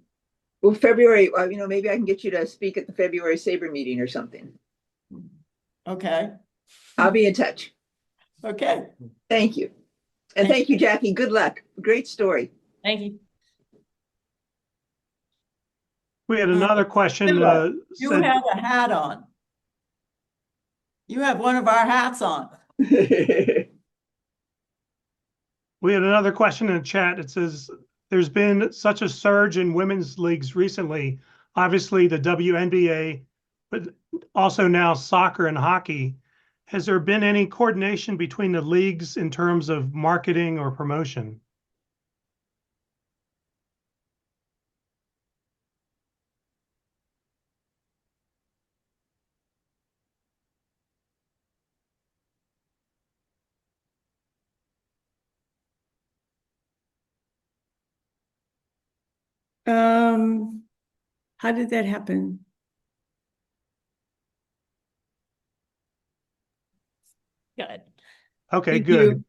Well, February, maybe I can get you to speak at the February SABR meeting or something. Okay. I'll be in touch. Okay. Thank you. And thank you, Jacqui. Good luck. Great story. Thank you. We had another question. You have a hat on. You have one of our hats on. We had another question in the chat. It says, there's been such a surge in women's leagues recently, obviously the WNBA, but also now soccer and hockey. Has there been any coordination between the leagues in terms of marketing or promotion? How did that happen? Good. Okay, Thank good.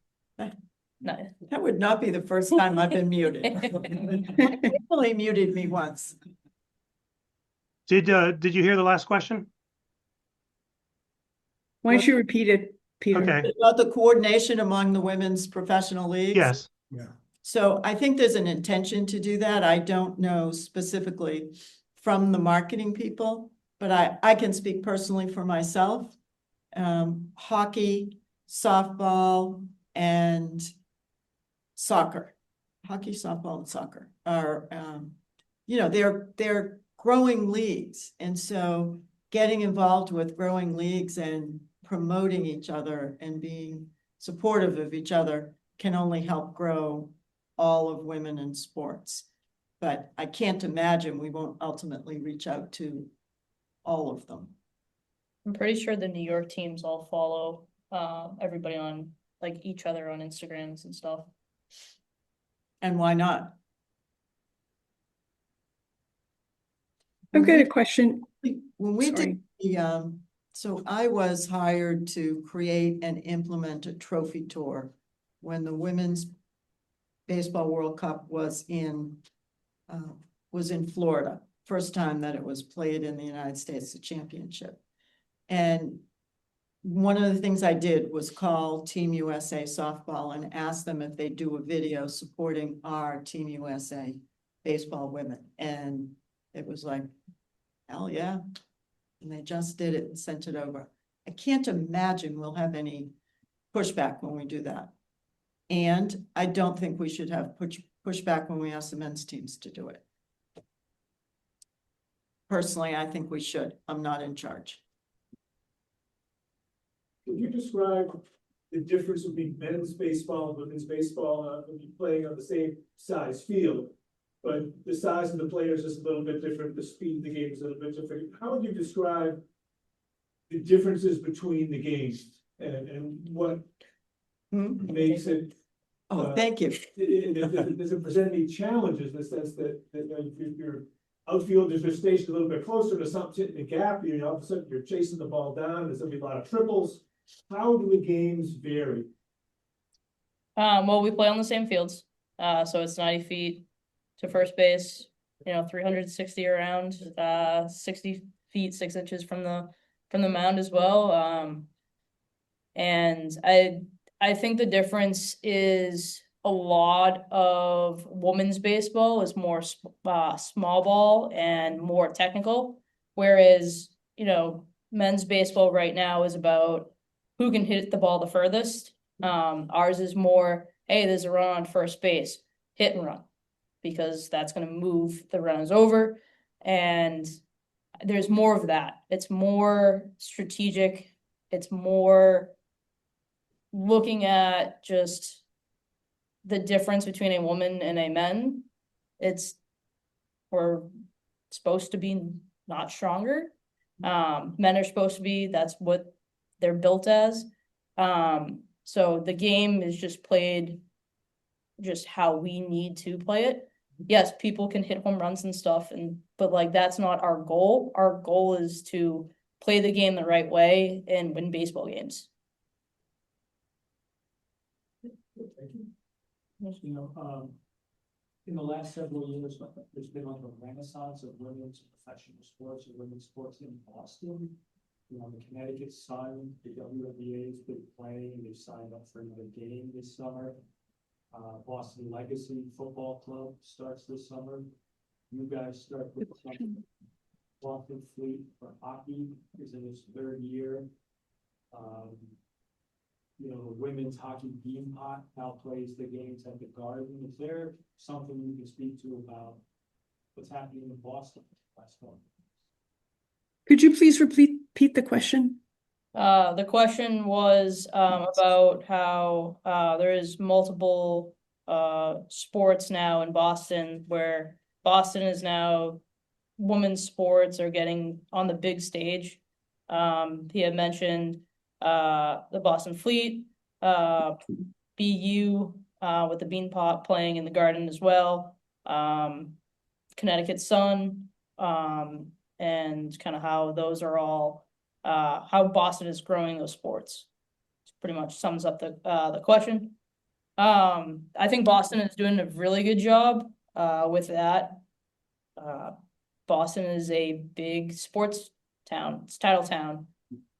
No. That would not be the first time I've been muted. They muted me once. Did you hear the last question? Why don't you repeat it, Peter? Okay. About the coordination among the women's professional leagues. Yes. Yeah. So I think there's an intention to do that. I don't know specifically from the marketing people, but I can speak personally for myself. Hockey, softball, and soccer. Hockey, softball, and soccer are, they're growing leagues. And so getting involved with growing leagues and promoting each other and being supportive of each other can only help grow all of women in sports. But I can't imagine we won't ultimately reach out to all of them. I'm pretty sure the New York teams all follow everybody on like each other on Instagrams and stuff. And why not? I've got a question. When we Sorry. did the, so I was hired to create and implement a trophy tour when the Women's Baseball World Cup was in Florida. First time that it was played in the United States, the championship. And one of the things I did was call Team USA softball and ask them if they do a video supporting our Team USA baseball women. And it was like, hell yeah. And they just did it and sent it over. I can't imagine we'll have any pushback when we do that. And I don't think we should have pushback when we ask the men's teams to do it. Personally, I think we should. I'm not in charge. Could you describe the difference between men's baseball and women's baseball, playing on the same size field, but the size of the players is a little bit different, the speed of the game is a little bit different? How would you describe the differences between the games and what makes it? Thank you. Does it present any challenges in the sense that your outfielders are stationed a little bit closer to something in the gap, all of a sudden you're chasing the ball down, there's gonna be a lot of triples? How do the games vary? Well, we play on the same fields. So it's 90 feet to first base, 360 around, 60 feet, 6 inches from the mound as well. And I think the difference is a lot of women's baseball is more small ball and more technical, whereas, men's baseball right now is about who can hit the ball the furthest. Ours is more, hey, there's a run on first base, hit and run, because that's going to move the runners over. And there's more of that. It's more strategic. It's more looking at just the difference between a woman and a man. We're supposed to be not stronger. Men are supposed to be, that's what they're built as. So the game is just played just how we need to play it. Yes, people can hit home runs and stuff, but like that's not our goal. Our goal is to play the game the right way and win baseball games. In the last several years, there's been like a renaissance of women's professional sports and women's sports in Boston. The Connecticut Sun, the WPBL has been playing. They've signed up for another game this summer. Boston Legacy Football Club starts this summer. You guys start with Boston Fleet for hockey is in its 3rd year. The women's hockey bean pot now plays the games at the Garden. Is there something you can speak to about what's happening in Boston last month? Could you please repeat the question? The question was about how there is multiple sports now in Boston, where Boston is now women's sports are getting on the big stage. He had mentioned the Boston Fleet, BU with the Beanpot playing in the Garden as well, Connecticut Sun, and kind of how those are all how Boston is growing those sports. It pretty much sums up the question. I think Boston is doing a really good job with that. Boston is a big sports town. It's a title town.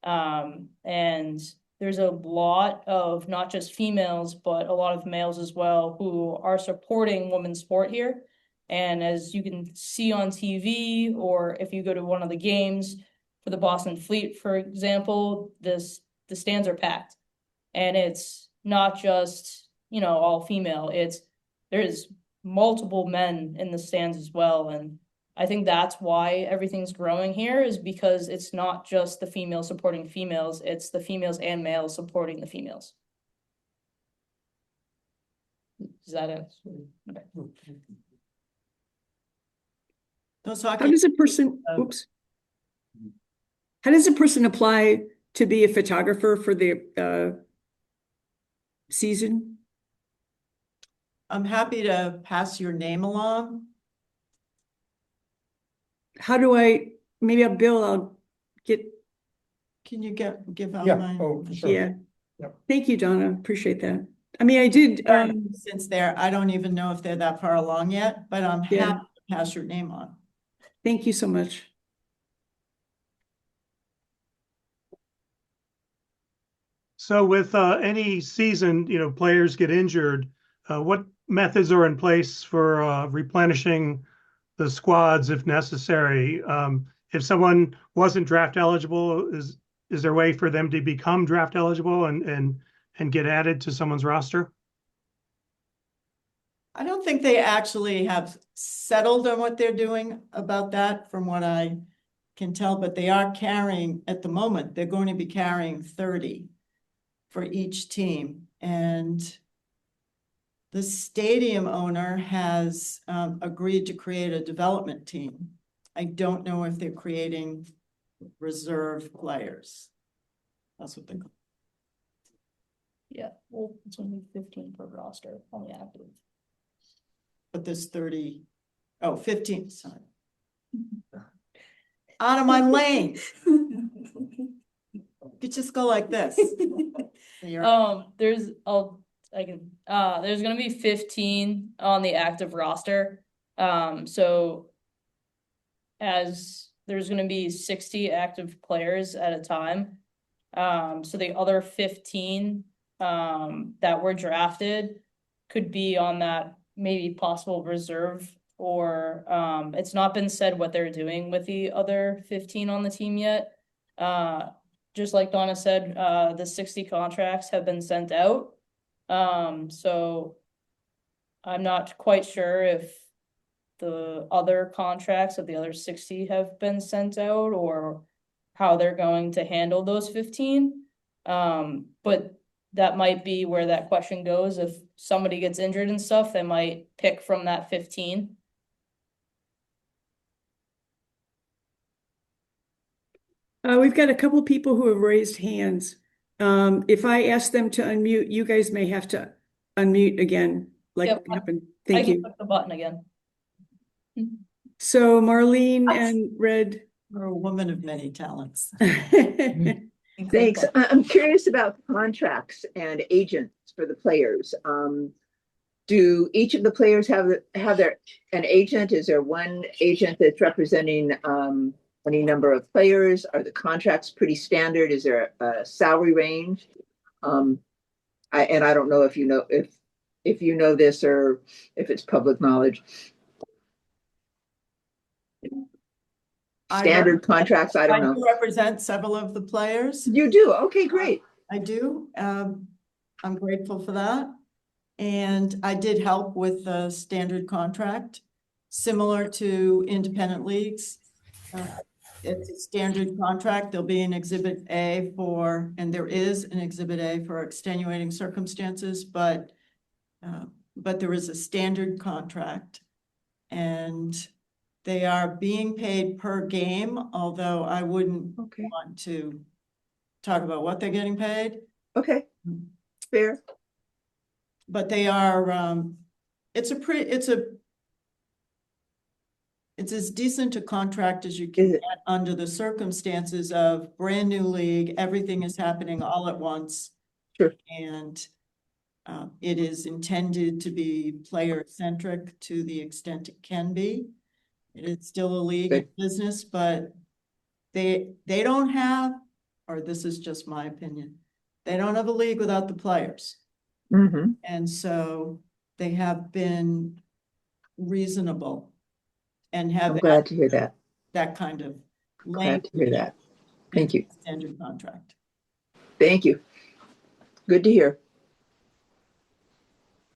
And there's a lot of not just females, but a lot of males as well who are supporting women's sport here. And as you can see on TV, or if you go to one of the games for the Boston Fleet, for example, the stands are packed. And it's not just, all female, there's multiple men in the stands as well. And I think that's why everything's growing here, is because it's not just the females supporting females, it's the females and males supporting the females. Is that it? Okay. How does a person, oops. How does a person apply to be a photographer for the season? I'm happy to pass your name along. How do maybe Bill, I'll get. Can you give out Yeah, mine? oh, sure. Yeah. Yep. Thank you, Donna. Appreciate that. I mean, I did, Since I don't even know if they're that far along yet, but I'm Yeah. happy to pass your name on. thank you so much. So with any season, players get injured, what methods are in place for replenishing the squads if necessary? If someone wasn't draft eligible, is there a way for them to become draft eligible and get added to someone's roster? I don't think they actually have settled on what they're doing about that, from what I can tell, but they are carrying, at the moment, they're going to be carrying 30 for each team. And the stadium owner has agreed to create a development team. I don't know if they're creating reserve players. That's what they're. Yeah, well, it's only 15 per roster on the active. But there's 30, 15, sorry. Out of my lane. You just go like this. There's gonna be 15 on the active roster. So as there's gonna be 60 active players at a time. So the other 15 that were drafted could be on that maybe possible reserve, or it's not been said what they're doing with the other 15 on the team yet. Just like Donna said, the 60 contracts have been sent out. So I'm not quite sure if the other contracts of the other 60 have been sent out, or how they're going to handle those 15. But that might be where that question goes. If somebody gets injured and stuff, they might pick from that 15. We've got a couple people who have raised hands. If I ask them to unmute, you guys may have to unmute again, like Yep. happened. I Thank can you. click the button again. So Marlene and Red. We're a woman of many talents. Thanks. I'm curious about contracts and agents for the players. Do each of the players have an agent? Is there one agent that's representing any number of players? Are the contracts pretty standard? Is there a salary range? I don't know if you know this or if it's public knowledge. Standard contracts, I don't know. I do represent several of the players. You do? Okay, great. I do. I'm grateful for that. And I did help with the standard contract, similar to independent leagues. It's a standard contract. There'll be an exhibit A and there is an exhibit A for extenuating circumstances, but there is a standard contract, and they are being paid per game, although I wouldn't want to talk about what they're getting paid. Okay, fair. But they are, it's as decent a contract as you can get under the circumstances of brand new league. Everything is happening all at once. Sure. And it is intended to be player centric to the extent it can be. It is still a league business, but they don't have, or this is just my opinion, they don't have a league without the players. Mm-hmm. And so they have been reasonable and have I'm glad to hear that. that kind of Glad to hear language that. Thank you. standard contract. Thank you. Good to hear.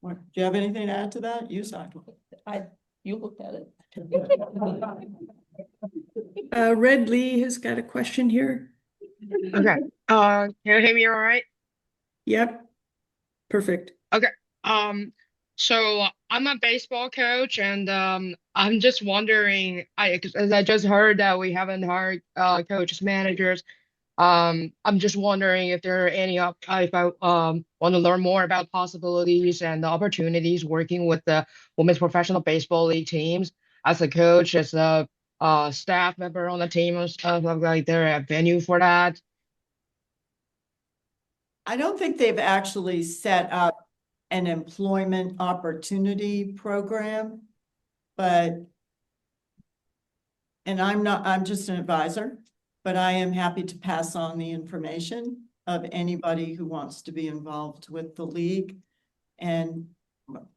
Do you have anything to add to that? You signed. You looked at it. Red Lee has got a question here. Okay. Can you hear me all right? Yep. Perfect. So I'm a baseball coach, and I'm just wondering, as I just heard that we haven't hired coaches, managers. I'm just wondering if there are any if I want to learn more about possibilities and the opportunities working with the Women's Professional Baseball League teams as a coach, as a staff member on the team and stuff like there a venue for that. I don't think they've actually set up an employment opportunity program, but, and I'm just an advisor, but I am happy to pass on the information of anybody who wants to be involved with the league. And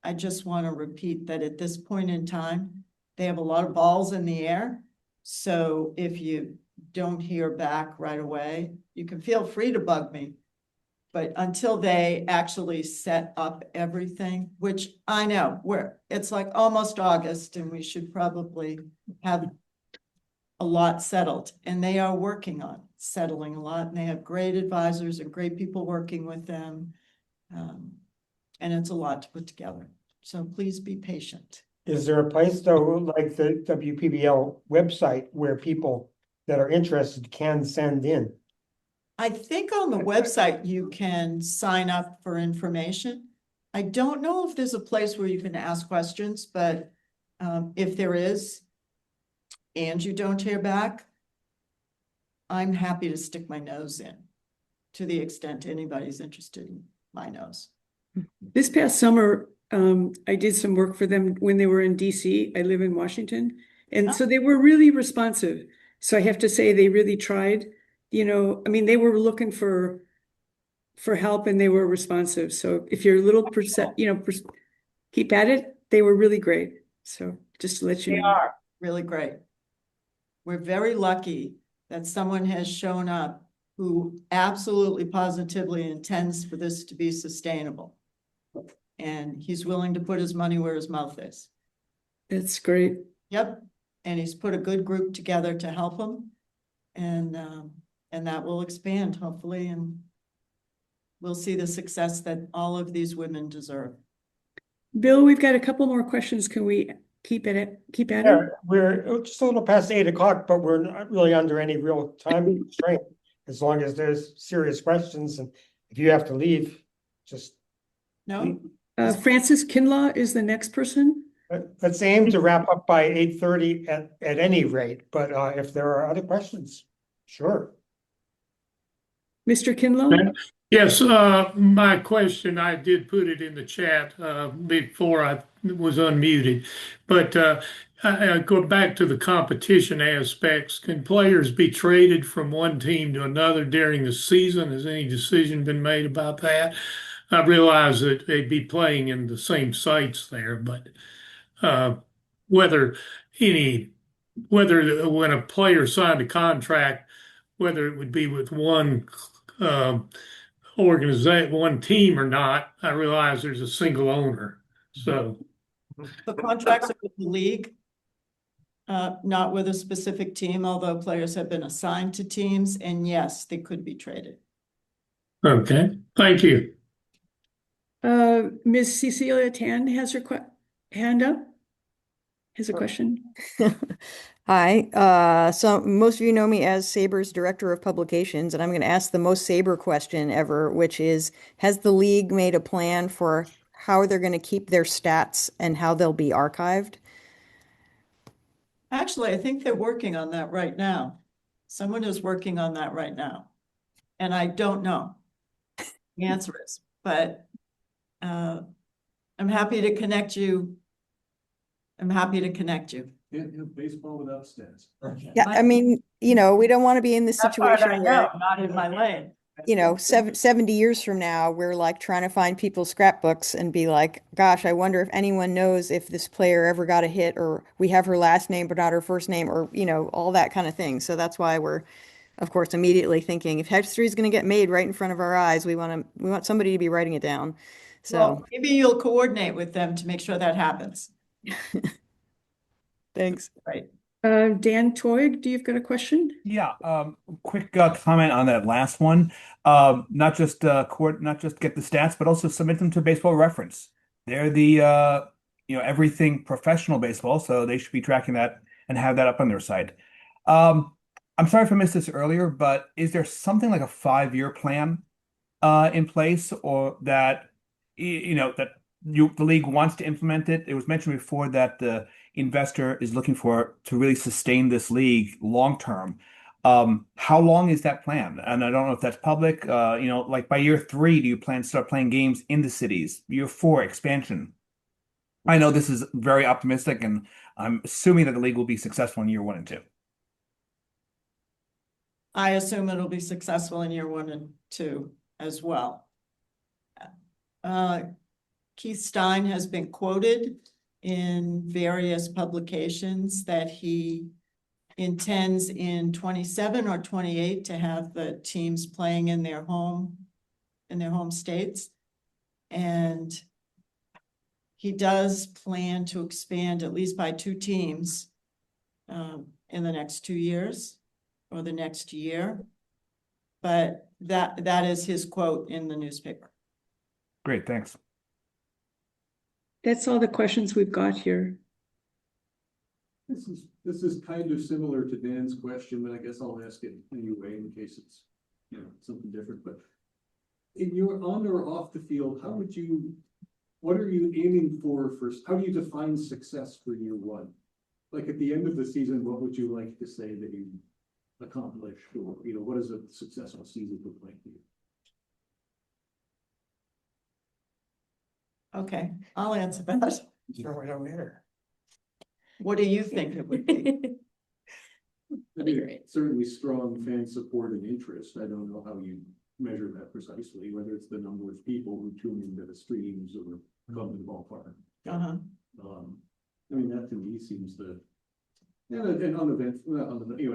I just want to repeat that at this point in time, they have a lot of balls in the air. So if you don't hear back right away, you can feel free to bug me. But until they actually set up everything, which I know it's like almost August and we should probably have a lot settled, and they are working on settling a lot, and they have great advisors and great people working with them. And it's a lot to put together. So please be patient. Is there a place though, like the WPBL website, where people that are interested can send in? I think on the website you can sign up for information. I don't know if there's a place where you can ask questions, but if there is, and you don't hear back, I'm happy to stick my nose in to the extent anybody's interested in my nose. This past summer, I did some work for them when they were in DC. I live in Washington. And so they were really responsive. So I have to say they really tried, I mean, they were looking for help and they were responsive. So if you're a little keep at it, they were really great. So just to let you know. They are really great. We're very lucky that someone has shown up who absolutely positively intends for this to be sustainable. And he's willing to put his money where his mouth is. That's great. Yep. And he's put a good group together to help him. And that will expand hopefully. And we'll see the success that all of these women deserve. Bill, we've got a couple more questions. Can we keep at it? Yeah, we're just a little past 8 o'clock, but we're not really under any real time constraint. As long as there's serious questions, and if you have to leave, just No? Francis Kinlaw is the next person. let's aim to wrap up by 8:30 at any rate. But if there are other questions, sure. Mr. Kinlaw? Yes, my question, I did put it in the chat before I was unmuted, but I go back to the competition aspects. Can players be traded from one team to another during the season? Has any decision been made about that? I realize that they'd be playing in the same sites there, but whether when a player signed a contract, whether it would be with one organization, one team or not, I realize there's a single owner. So The contracts are with the league, not with a specific team, although players have been assigned to teams, and yes, they could be traded. okay, thank you. Ms. Cecilia Tan has her hand up. Has a question. Hi, so most of you know me as SABR's Director of Publications, and I'm going to ask the most SABR question ever, which is, has the league made a plan for how they're going to keep their stats and how they'll be archived? Actually, I think they're working on that right now. Someone is working on that right now. And I don't know the answer is, but I'm happy to connect you. Yeah, baseball without stats. Yeah, I mean, we don't want to be in this That part situation I where know, not in my lane. you know, 70 years from now, we're like trying to find people's scrapbooks and be like, gosh, I wonder if anyone knows if this player ever got a hit, or we have her last name but not her first name, or, you know, all that kind of thing. So that's why we're, of course, immediately thinking if history is going to get made right in front of our eyes, we want somebody to be writing it down. So Well, maybe you'll coordinate with them to make sure that happens. thanks. Right. Dan Toig, do you've got a question? Yeah, quick comment on that last one. Not just not just get the stats, but also submit them to Baseball Reference. They're the everything professional baseball, so they should be tracking that and have that up on their site. I'm sorry if I missed this earlier, but is there something like a 5-year plan in place, or that that the league wants to implement it? It was mentioned before that the investor is looking to really sustain this league long term. How long is that plan? And I don't know if that's public. Like by year 3, do you plan to start playing games in the cities? Year 4, expansion. I know this is very optimistic, and I'm assuming that the league will be successful in year 1 and 2. I assume it'll be successful in year 1 and 2 as well. Keith Stein has been quoted in various publications that he intends in 27 or 28 to have the teams playing in their home states. And he does plan to expand at least by 2 teams in the next 2 years or the next year. But that is his quote in the newspaper. Great, thanks. That's all the questions we've got here. This is kind of similar to Dan's question, but I guess I'll ask it anyway in case it's something different. But in your on or off the field, what are you aiming for first? How do you define success for year 1? Like at the end of the season, what would you like to say that you accomplished, or what does a successful season look like for you? Okay, I'll answer that. Throw it over here. What do you think it would be? I mean, certainly strong fan support and interest. I don't know how you measure that precisely, whether it's the number of people who tune into the streams or come to the ballpark. Uh-huh. I mean, that to me seems an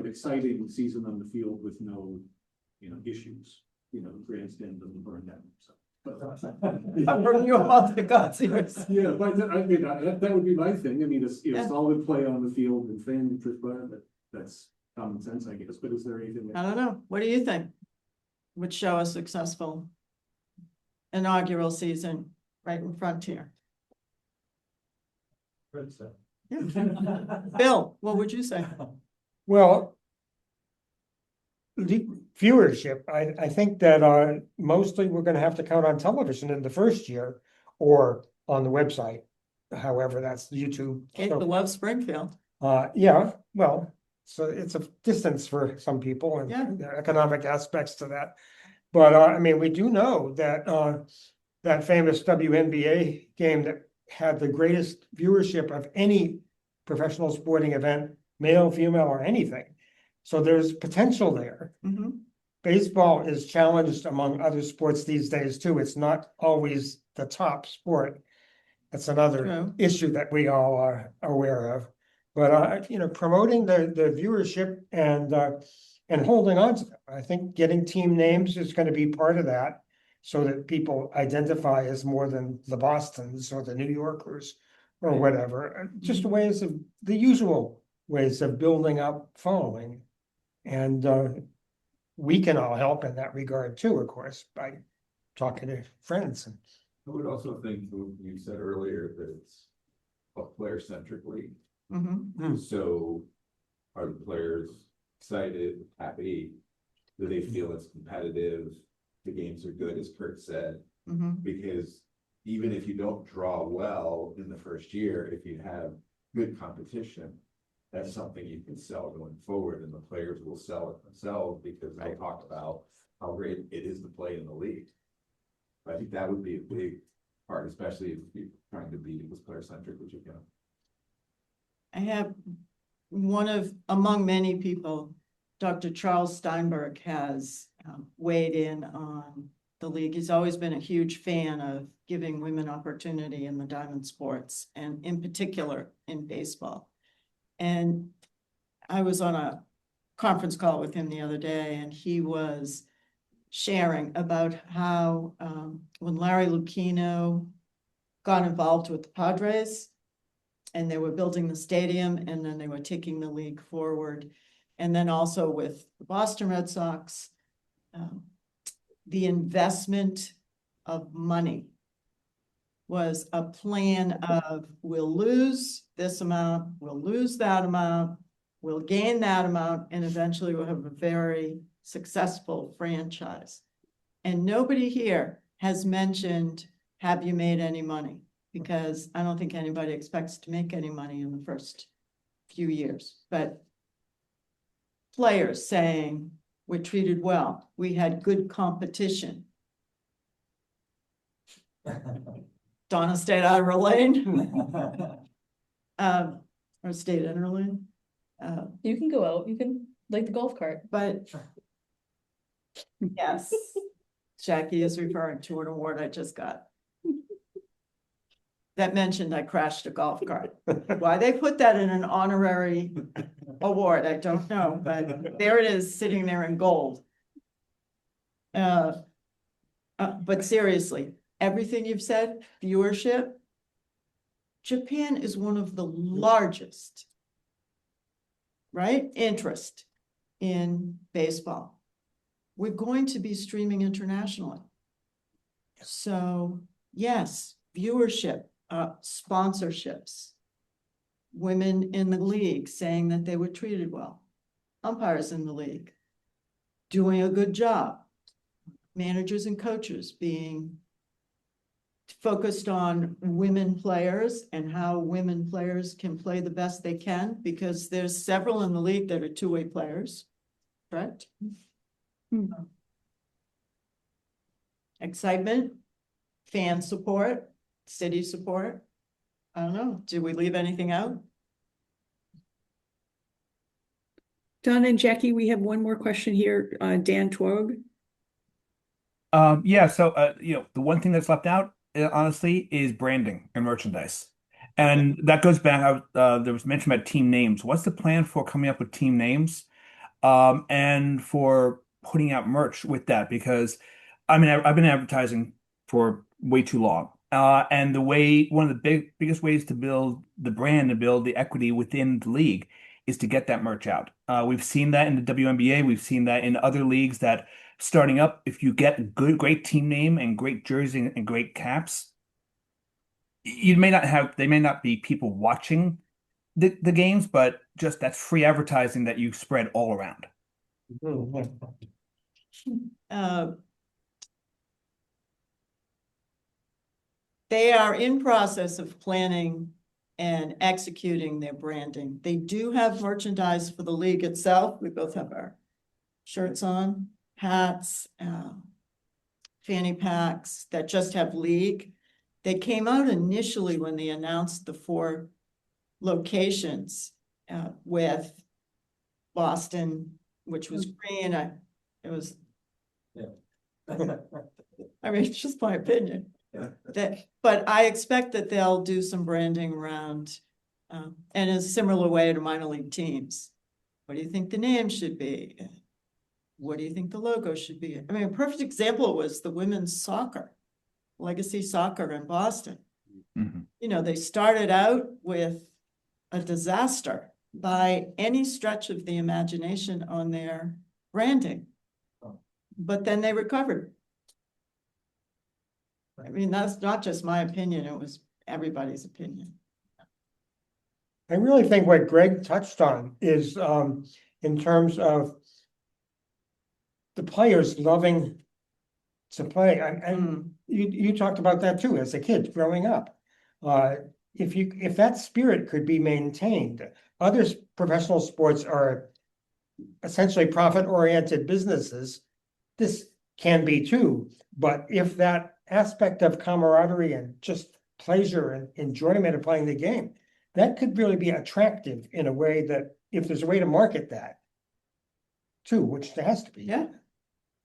exciting season on the field with no, issues. Grandstand doesn't burn down. So. I'm bringing you about the guts. Yeah, but I mean, that would be my thing. I mean, a solid play on the field and fan interest, but that's common sense, I guess. But is there anything? I don't know. What do you think would show a successful inaugural season right in Frontier? Yeah. Bill, what would you say? Well, the viewership, I think that mostly we're going to have to count on television in the first year or on the website. However, that's YouTube. People love Springfield. Yeah, well, so it's a distance for some people and Yeah. there are economic aspects to that. But I mean, we do know that that famous WNBA game that had the greatest viewership of any professional sporting event, male, female, or anything. So there's potential there. Mm-hmm. Baseball is challenged among other sports these days too. It's not always the top sport. That's another True. issue that we all are aware of. But promoting the viewership and holding on to them. I think getting team names is going to be part of that, so that people identify as more than the Bostons or the New Yorkers or whatever. Just the usual ways of building up following. And we can all help in that regard too, of course, by talking to friends. I would also think you said earlier that it's a player-centric league. Mm-hmm. So are the players excited, happy? Do they feel it's competitive? The games are good, as Kurt said. Mm-hmm. Because even if you don't draw well in the first year, if you have good competition, that's something you can sell going forward, and the players will sell it themselves because they'll talk about how great it is to play in the league. I think that would be a big part, especially if you're trying to be as player-centric as you can. I have among many people Dr. Charles Steinberg has weighed in on the league. He's always been a huge fan of giving women opportunity in the diamond sports, and in particular in baseball. And I was on a conference call with him the other day, and he was sharing about how when Larry Lucchino got involved with the Padres and they were building the stadium, and then they were taking the league forward. And then also with the Boston Red Sox, the investment of money was a plan of, we'll lose this amount, we'll lose that amount, we'll gain that amount, and eventually we'll have a very successful franchise. And nobody here has mentioned, have you made any money? Because I don't think anybody expects to make any money in the first few years, but players saying we're treated well, we had good competition. Donna stayed out of her lane. Or stayed in her lane. You can go out, you can, like the golf cart. But yes, Jacqui is referring to an award I just got. That mentioned I crashed a golf cart. Why they put that in an honorary award, I don't know, but there it is, sitting there in gold. But seriously, everything you've said, viewership, Japan is one of the largest, right, interest in baseball. We're going to be streaming internationally. So yes, viewership, sponsorships, women in the league saying that they were treated well, umpires in the league doing a good job, managers and coaches being focused on women players and how women players can play the best they can, because there's several in the league that are two-way players, correct? Excitement, fan support, city support. I don't know. Did we leave anything out? Donna and Jacqui, we have one more question here. Dan Twog. Yeah, so the one thing that's left out, honestly, is branding and merchandise. And that goes back, there was mention about team names. What's the plan for coming up with team names? And for putting out merch with that? Because I mean, I've been advertising for way too long. And one of the biggest ways to build the brand and build the equity within the league is to get that merch out. We've seen that in the WNBA. We've seen that in other leagues that starting up, if you get a great team name and great jersey and great caps, they may not be people watching the games, but just that's free advertising that you spread all around. They are in process of planning and executing their branding. They do have merchandise for the league itself. We both have our shirts on, hats, fanny packs that just have league. They came out initially when they announced the 4 locations with Boston, which was green. I mean, it's just my opinion. But I expect that they'll do some branding around, and in a similar way to minor league teams. What do you think the name should be? What do you think the logo should be? I mean, a perfect example was the women's soccer, Legacy Soccer in Boston. Mm-hmm. They started out with a disaster by any stretch of the imagination on their branding, but then they recovered. I mean, that's not just my opinion, it was everybody's opinion. I really think what Greg touched on is in terms of the players loving to play. And you talked about that too, as a kid growing up. If that spirit could be maintained, other professional sports are essentially profit-oriented businesses. This can be too, but if that aspect of camaraderie and just pleasure and enjoyment of playing the game, that could really be attractive in a way that, if there's a way to market that, too, which there has to be. Yeah.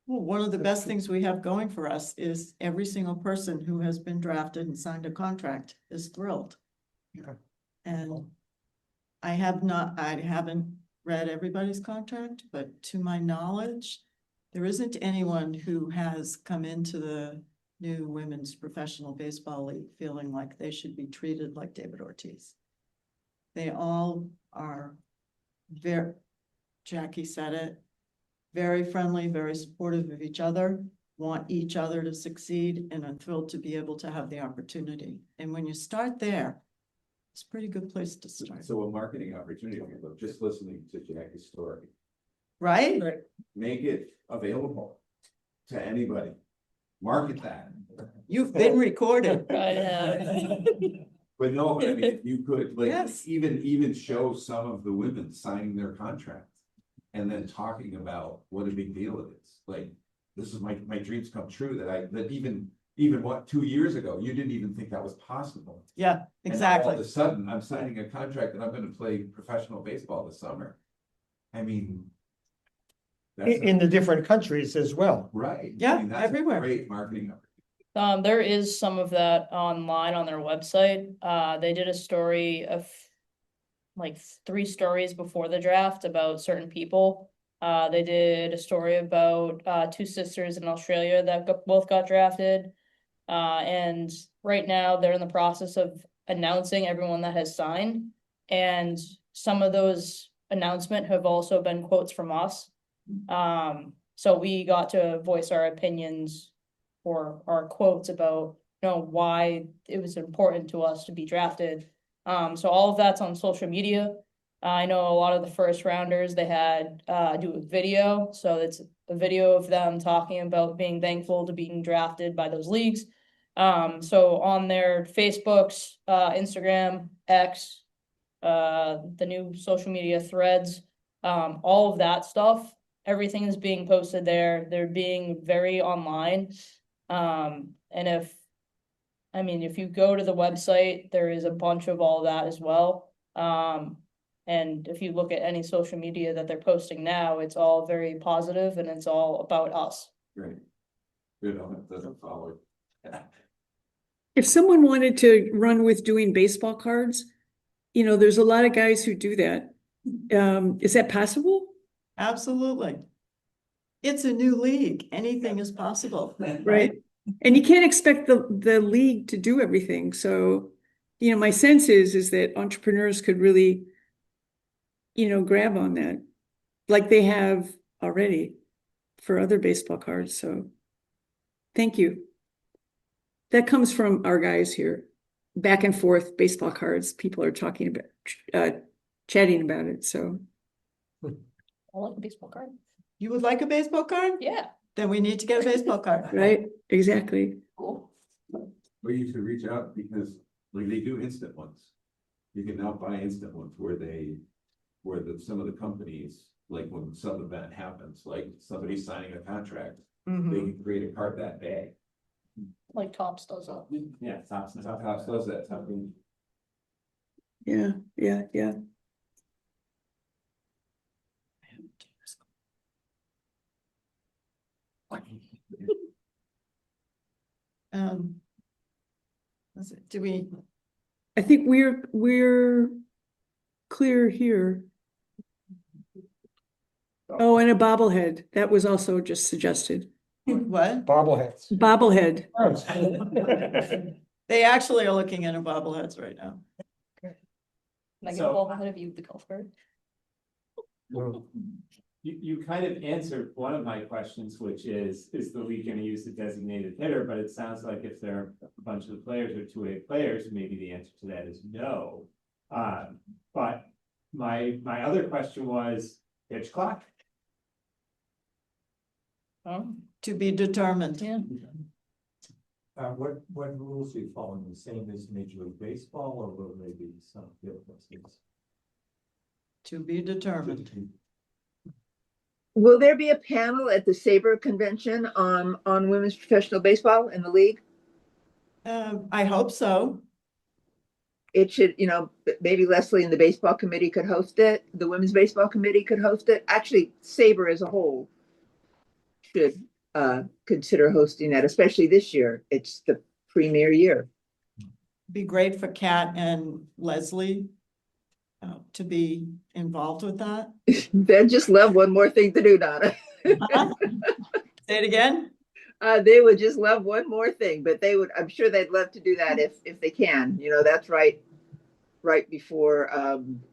Well, one of the best things we have going for us is every single person who has been drafted and signed a contract is thrilled. Yeah. And I haven't read everybody's contract, but to my knowledge, there isn't anyone who has come into the new women's professional baseball league feeling like they should be treated like David Ortiz. They all are very, Jacqui said it, very friendly, very supportive of each other, want each other to succeed, and I'm thrilled to be able to have the opportunity. And when you start there, it's a pretty good place to start. So a marketing opportunity, just listening to Jacqui's story, Right? make it available to anybody. Market that. You've been recorded. But no, I mean, if you could, like, Yes. even show some of the women signing their contracts. And then talking about what a big deal it is, like, this is my dreams come true, that even what, 2 years ago, you didn't even think that was possible. Yeah, And exactly. all of a sudden, I'm signing a contract that I'm gonna play professional baseball this summer. I mean. that's In the different countries as well. Right. Yeah, I mean, that's a everywhere. Great marketing opportunity. There is some of that online on their website. They did a story of like 3 stories before the draft about certain people. They did a story about 2 sisters in Australia that both got drafted. And right now they're in the process of announcing everyone that has signed. And some of those announcements have also been quotes from us. So we got to voice our opinions or our quotes about, why it was important to us to be drafted. So all of that's on social media. I know a lot of the first rounders, they had do a video. So it's a video of them talking about being thankful to being drafted by those leagues. So on their Facebooks, Instagram, X, the new social media Threads, all of that stuff, everything is being posted there. They're being very online. And if you go to the website, there is a bunch of all that as well. And if you look at any social media that they're posting now, it's all very positive and it's all about us. Great. Good on it, doesn't follow. If someone wanted to run with doing baseball cards, there's a lot of guys who do that. Is that possible? Absolutely. It's a new league. Anything is possible. Right. And you can't expect the league to do everything. So, my sense is that entrepreneurs could really, grab on that like they have already for other baseball cards. So thank you. That comes from our guys here. Back and forth baseball cards. People are talking about, chatting about it. So I like a baseball card. You would like a baseball card? Yeah. Then we need to get a baseball card. right, exactly. Cool. But you should reach out because like they do instant ones. You can now buy instant ones where some of the companies, like when some event happens, like somebody's signing a contract, they can create a card that day. Like Tops does that. Yeah, Tops That's how Tops does that. That's how we- Yeah. Do we? I think we're clear here. Oh, and a bobblehead. That was also just suggested. What? Bobbleheads. Bobblehead. They actually are looking at a bobbleheads right now. Can I get So- a ball ahead of you with the golf cart? You kind of answered one of my questions, which is the league gonna use the designated hitter? But it sounds like if there are a bunch of the players are two-way players, maybe the answer to that is no. But my other question was pitch clock. To be determined. Yeah. What rules are you following? The same as Major League Baseball, or will there be some differences? To be determined. Will there be a panel at the SABR convention on women's professional baseball in the league? I hope so. it should, maybe Leslie and the baseball committee could host it. The women's baseball committee could host it. Actually, SABR as a whole should consider hosting that, especially this year. It's the premier year. Be great for Kat and Leslie to be involved with that. They'd just love one more thing to do, Donna. Say it again. They would just love one more thing, but I'm sure they'd love to do that if they can. That's right before.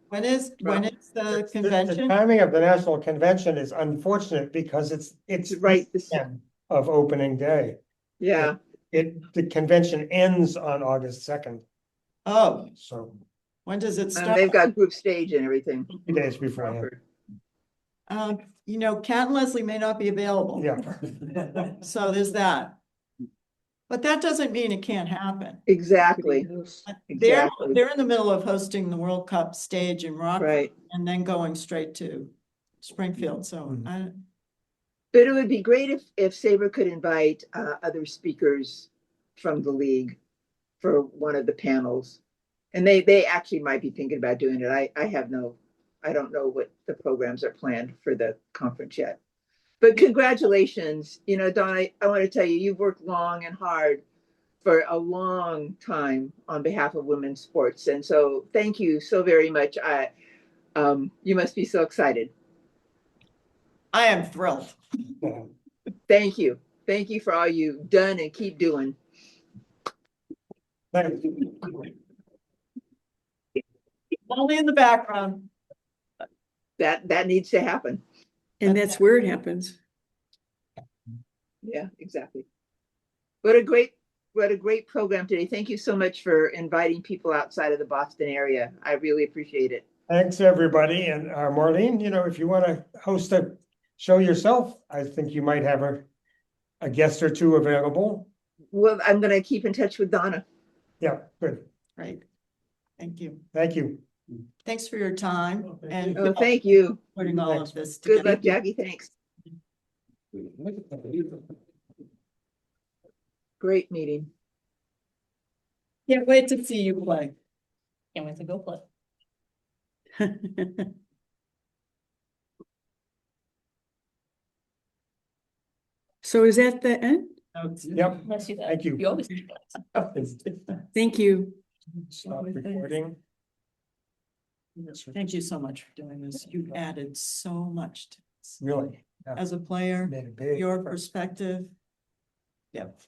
When is the The convention? timing of the national convention is unfortunate because it's right weekend of opening day. Yeah. The convention ends on August 2nd. Oh, So when does it start? They've got group stage and everything. 2 days beforehand. Kat and Leslie may not be available. Yeah. So there's that. But that doesn't mean it can't happen. Exactly. They're in the middle of hosting the World Cup stage in Rockford, Right. and then going straight to Springfield. So But it would be great if SABR could invite other speakers from the league for one of the panels. And they actually might be thinking about doing it. I don't know what the programs are planned for the conference yet. But congratulations, Donna, I want to tell you, you've worked long and hard for a long time on behalf of women's sports. And so thank you so very much. You must be so excited. I am thrilled. Thank you. Thank you for all you've done and keep doing. Only in the background. That needs to happen. And that's where it happens. Yeah, exactly. What a great program today. Thank you so much for inviting people outside of the Boston area. I really appreciate it. Thanks, everybody. And Marlene, if you want to host a show yourself, I think you might have a guest or two available. Well, I'm going to keep in touch with Donna. Yeah, good. Great. Thank you. Thank you. Thanks for your time and thank you. putting all of this Good together. luck, Jacqui. Thanks. Great meeting. Can't wait to see you play. Can't wait to go play. So is that the end? Yep. Let's do that. Thank you. You always do that. Thank you. Stop recording. Thank you so much for doing this. You've added so much to this. Really. As a player, Made a big your difference. perspective. Yep.